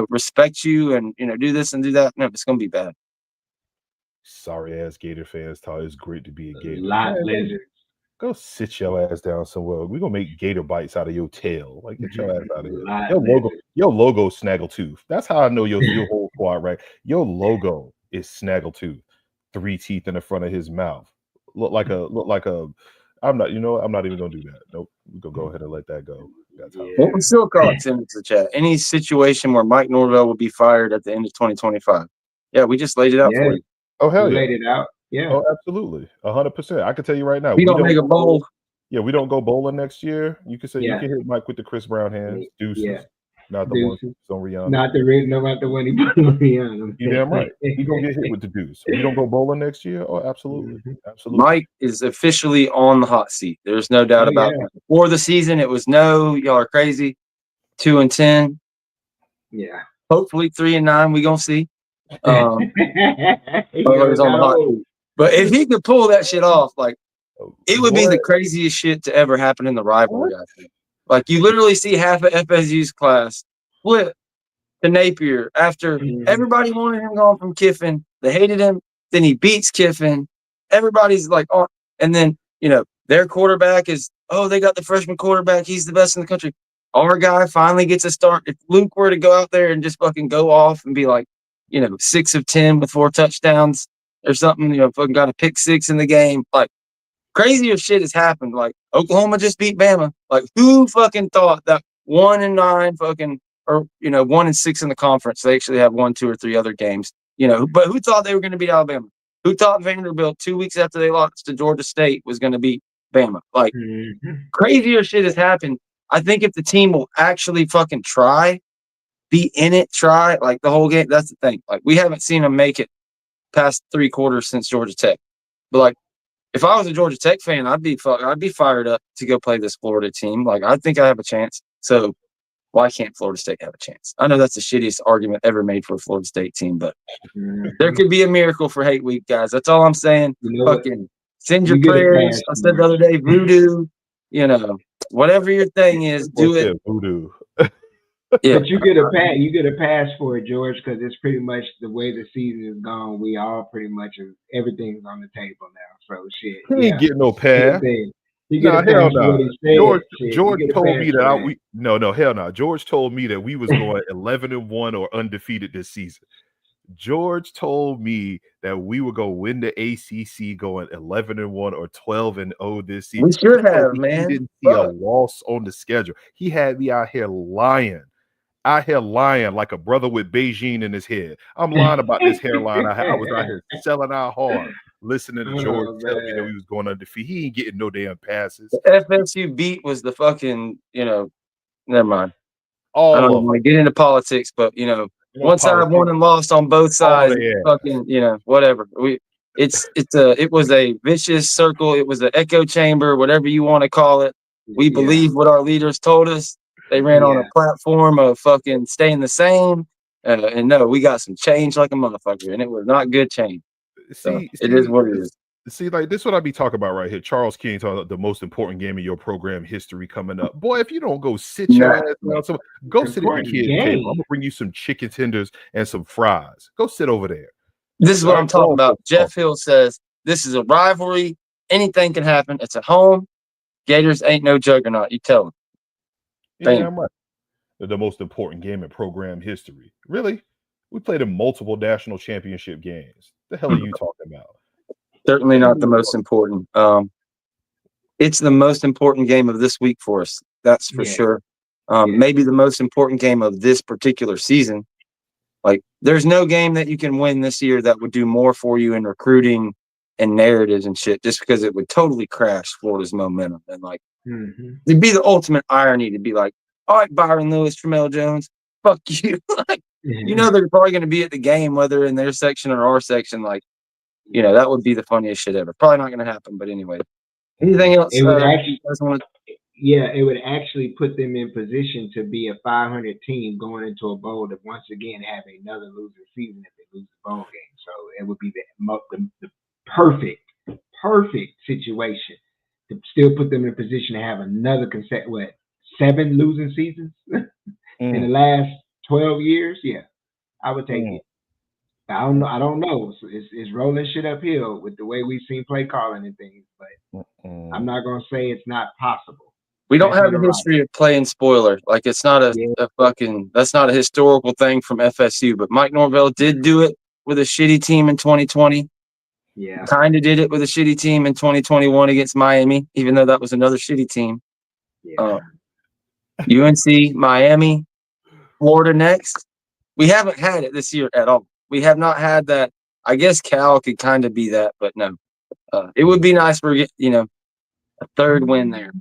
respect you and, do this and do that. No, it's going to be bad. Sorry ass Gator fans thought it's great to be a Gator. Lizards. Go sit your ass down somewhere. We're going to make Gator bites out of your tail. Like, get your ass out of here. Your logo Snaggletooth. That's how I know your whole squad, right? Your logo is Snaggletooth. 3 teeth in the front of his mouth. Look like a I'm not even gonna do that. Nope. We're gonna go ahead and let that go. What we still call it, send it to the chat. Any situation where Mike Norvell would be fired at the end of 2025. Yeah, we just laid it out for you. Oh, hell yeah. Laid it out. Yeah. Oh, absolutely. 100%. I can tell you right now. We don't make a bowl. Yeah, we don't go bowling next year. You can say you can hit Mike with the Chris Brown hands. Deuces. Yeah. Not the one on Rihanna. Not the one he put on Rihanna. You damn right. He's gonna get hit with the deuce. We don't go bowling next year. Oh, absolutely. Absolutely. Mike is officially on the hot seat. There's no doubt about it. Before the season, it was y'all are crazy. 2-10. Yeah. Hopefully 3-9. We gonna see. On the hot seat. But if he could pull that shit off, like it would be the craziest shit to ever happen in the rivalry, I think. Like, you literally see half of FSU's class flip to Napier after everybody wanted him gone from Kiffin. They hated him. Then he beats Kiffin. Everybody's like, oh, and then, their quarterback is, they got the freshman quarterback. He's the best in the country. Our guy finally gets a start. If Luke were to go out there and just fucking go off and be like, 6 of 10 with 4 touchdowns or something, fucking got a pick 6 in the game. Like, crazier shit has happened. Like, Oklahoma just beat Bama. Like, who fucking thought that 1-9 fucking, or 1-6 in the conference? They actually have 1, 2, or 3 other games. But who thought they were going to beat Alabama? Who thought Vanderbilt 2 weeks after they lost to Georgia State was going to beat Bama? Like, crazier shit has happened. I think if the team will actually fucking try, be in it, try like the whole game. That's the thing. Like, we haven't seen them make it past 3 quarters since Georgia Tech. But like, if I was a Georgia Tech fan, I'd be fired up to go play this Florida team. Like, I think I have a chance. So why can't Florida State have a chance? I know that's the shittiest argument ever made for a Florida State team, but there could be a miracle for Hate Week, guys. That's all I'm saying. Fucking send your prayers. I said the other day, voodoo, whatever your thing is, do it. Voodoo. Yeah. But you get a pass for it, George, because it's pretty much the way the season is gone. We all pretty much everything's on the table now. So shit. He ain't getting no pass. No, hell no. George told me that hell no. George told me that we was going 11-1 or undefeated this season. George told me that we would go win the ACC going 11-1 or 12-0 this season. We should have, man. He didn't see a loss on the schedule. He had me out here lying like a brother with Beijing in his head. I'm lying about this hairline. I was out here selling out hard, listening to George tell me that we was going undefeated. He ain't getting no damn passes. The FSU beat was the fucking, never mind. I don't want to get into politics, but one side won and lost on both sides. Fucking, whatever. It was a vicious circle. It was an echo chamber, whatever you want to call it. We believe what our leaders told us. They ran on a platform of fucking staying the same. And no, we got some change like a motherfucker, and it was not good change. It is what it is. See, like this is what I be talking about right here. Charles King talking about the most important game in your program history coming up. Boy, if you don't go sit your ass down, go sit at your kid's table. I'm gonna bring you some chicken tenders and some fries. Go sit over there. This is what I'm talking about. Jeff Hill says this is a rivalry. Anything can happen. It's at home. Gators ain't no juggernaut. You tell them. Yeah, right. The most important game in program history. Really? We played in multiple national championship games. The hell are you talking about? Certainly not the most important. It's the most important game of this week for us. That's for sure. Maybe the most important game of this particular season. Like, there's no game that you can win this year that would do more for you in recruiting and narratives and shit, just because it would totally crash Florida's momentum. And it'd be the ultimate irony to be like, all right, Byron Lewis, Tramel Jones, fuck you. They're probably going to be at the game, whether in their section or our section. That would be the funniest shit ever. Probably not going to happen, but anyway. Anything else? It would actually put them in position to be a 500 team going into a bowl to once again have another losing season if they lose the bowl game. So it would be the perfect situation to still put them in a position to have another 7 losing seasons in the last 12 years. Yeah, I would take it. I don't know. It's rolling shit uphill with the way we've seen play calling and things, but I'm not gonna say it's not possible. We don't have a history of playing spoiler. Like, it's not that's not a historical thing from FSU, but Mike Norvell did do it with a shitty team in 2020. Yeah. Kind of did it with a shitty team in 2021 against Miami, even though that was another shitty team. Yeah. UNC, Miami, Florida next. We haven't had it this year at all. We have not had that. I guess Cal could kind of be that, but no. It would be nice for a third win there.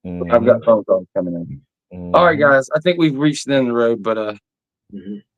I've got phone calls coming in. All right, guys. I think we've reached the end of the road, but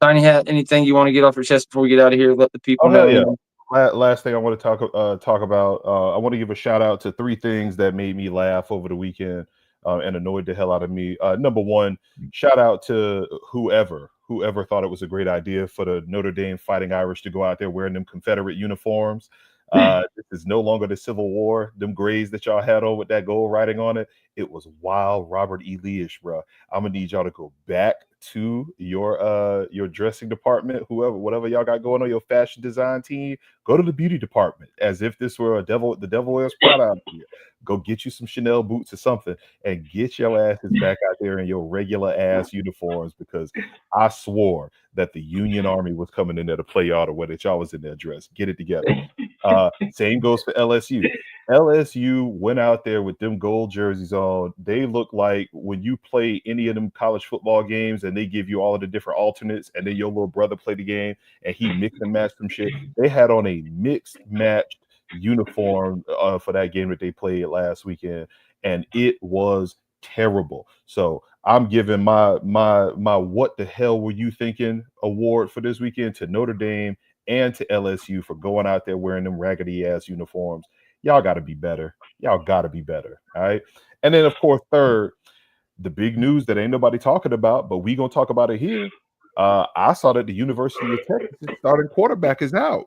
Tiny Hat, anything you want to get off your chest before we get out of here? Let the people know. Yeah. Last thing I want to talk about. I want to give a shout out to 3 things that made me laugh over the weekend and annoyed the hell out of me. Number one, shout out to whoever thought it was a great idea for the Notre Dame Fighting Irish to go out there wearing them Confederate uniforms. This is no longer the Civil War. Them grays that y'all had on with that gold writing on it, it was wild Robert E. Lee-ish, bro. I'm gonna need y'all to go back to your dressing department, whatever y'all got going on, your fashion design team. Go to the beauty department as if this were the Devil Wears Prada out here. Go get you some Chanel boots or something and get your asses back out there in your regular ass uniforms, because I swore that the Union Army was coming in there to play y'all the way that y'all was in their dress. Get it together. Same goes for LSU. LSU went out there with them gold jerseys on. They look like when you play any of them college football games and they give you all of the different alternates and then your little brother play the game and he mix and match some shit. They had on a mixed match uniform for that game that they played last weekend, and it was terrible. So I'm giving my what the hell were you thinking award for this weekend to Notre Dame and to LSU for going out there wearing them raggedy ass uniforms. Y'all got to be better. All right. And then of course, third, the big news that ain't nobody talking about, but we gonna talk about it here. I saw that the University of Texas starting quarterback is out.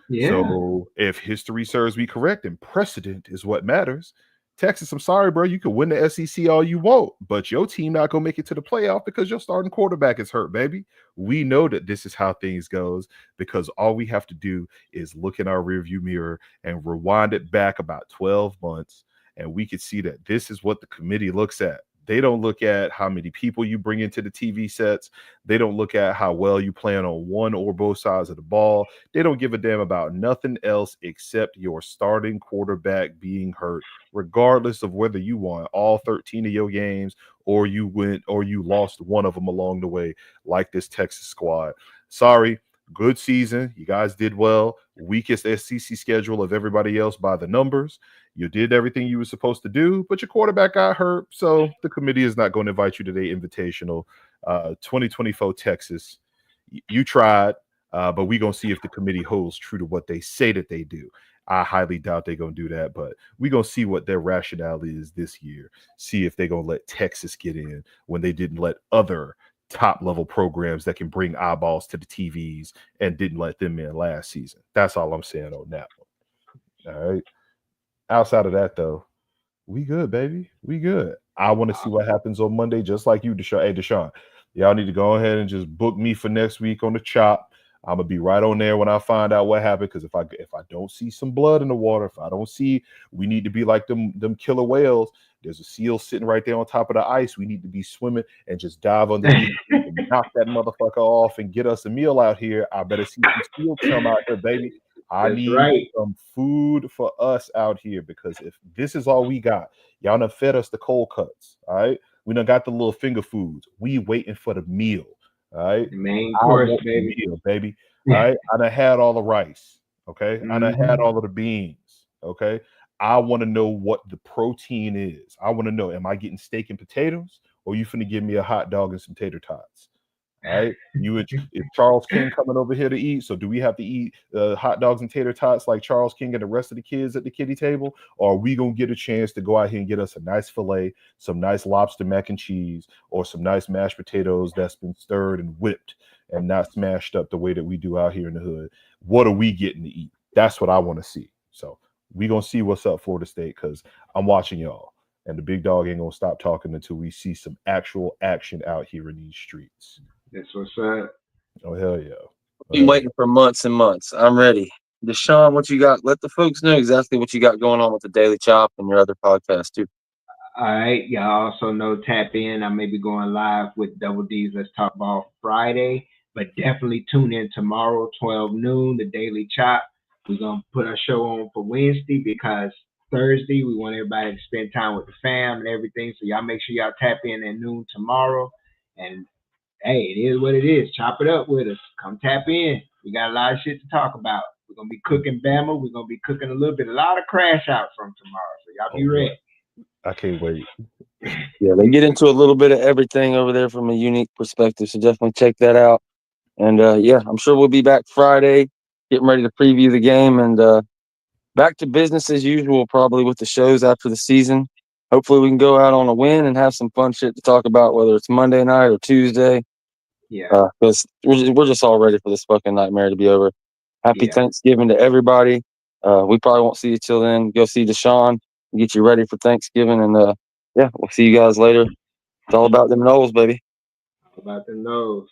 Yeah. So if history serves me correct and precedent is what matters, Texas, I'm sorry, bro. You can win the SEC all you want, but your team not gonna make it to the playoff because your starting quarterback is hurt, baby. We know that this is how things goes because all we have to do is look in our rearview mirror and rewind it back about 12 months, and we could see that this is what the committee looks at. They don't look at how many people you bring into the TV sets. They don't look at how well you plan on one or both sides of the ball. They don't give a damn about nothing else except your starting quarterback being hurt, regardless of whether you won all 13 of your games or you went or you lost one of them along the way, like this Texas squad. Sorry, good season. You guys did well. Weakest SEC schedule of everybody else by the numbers. You did everything you were supposed to do, but your quarterback got hurt. So the committee is not going to invite you to the invitational 2024 Texas. You tried, but we're going to see if the committee holds true to what they say that they do. I highly doubt they're going to do that, but we're going to see what their rationale is this year. See if they're going to let Texas get in when they didn't let other top-level programs that can bring eyeballs to the TVs and didn't let them in last season. That's all I'm saying on that one. All right. Outside of that, though, we good, baby. We good. I want to see what happens on Monday, just like you, Deshaun. Hey, Deshaun, y'all need to go ahead and just book me for next week on the chop. I'm gonna be right on there when I find out what happened. Because if I don't see some blood in the water, if I don't see, we need to be like them killer whales. There's a seal sitting right there on top of the ice. We need to be swimming and just dive underneath and knock that motherfucker off and get us a meal out here. I better see some seal come out there, baby. I need some food for us out here because if this is all we got, y'all done fed us the cold cuts. All right. We done got the little finger foods. We waiting for the meal. All right. The main course, baby. Meal, baby. All right. I done had all the rice. Okay. I done had all of the beans. Okay. I want to know what the protein is. I want to know, am I getting steak and potatoes or you finna give me a hot dog and some tater tots? All right, is Charles King coming over here to eat? So do we have to eat hot dogs and tater tots like Charles King and the rest of the kids at the kiddie table? Or are we going to get a chance to go out here and get us a nice filet, some nice lobster mac and cheese, or some nice mashed potatoes that's been stirred and whipped and not smashed up the way that we do out here in the hood? What are we getting to eat? That's what I want to see. So we're going to see what's up, Florida State, because I'm watching y'all. And the big dog ain't going to stop talking until we see some actual action out here in these streets. That's what's up. Oh, hell yeah. Been waiting for months and months. I'm ready. Deshaun, what you got? Let the folks know exactly what you got going on with the Daily Chop and your other podcast, too. All right. Y'all also know tap in. I may be going live with Double D's Let's Talk Ball Friday, but definitely tune in tomorrow, 12 noon, the Daily Chop. We're going to put our show on for Wednesday because Thursday we want everybody to spend time with the fam and everything. So y'all make sure y'all tap in at noon tomorrow. And hey, it is what it is. Chop it up with us. Come tap in. We got a lot of shit to talk about. We're going to be cooking Bama. We're going to be cooking a lot of crash out from tomorrow. So y'all be ready. I can't wait. Yeah, they get into a little bit of everything over there from a unique perspective. So definitely check that out. And yeah, I'm sure we'll be back Friday, getting ready to preview the game and back to business as usual, probably with the shows after the season. Hopefully we can go out on a win and have some fun shit to talk about, whether it's Monday night or Tuesday. Yeah. Because we're just all ready for this fucking nightmare to be over. Happy Thanksgiving to everybody. We probably won't see you till then. Go see Deshaun and get you ready for Thanksgiving. And yeah, we'll see you guys later. It's all about them Knowles, baby. All about them Knowles.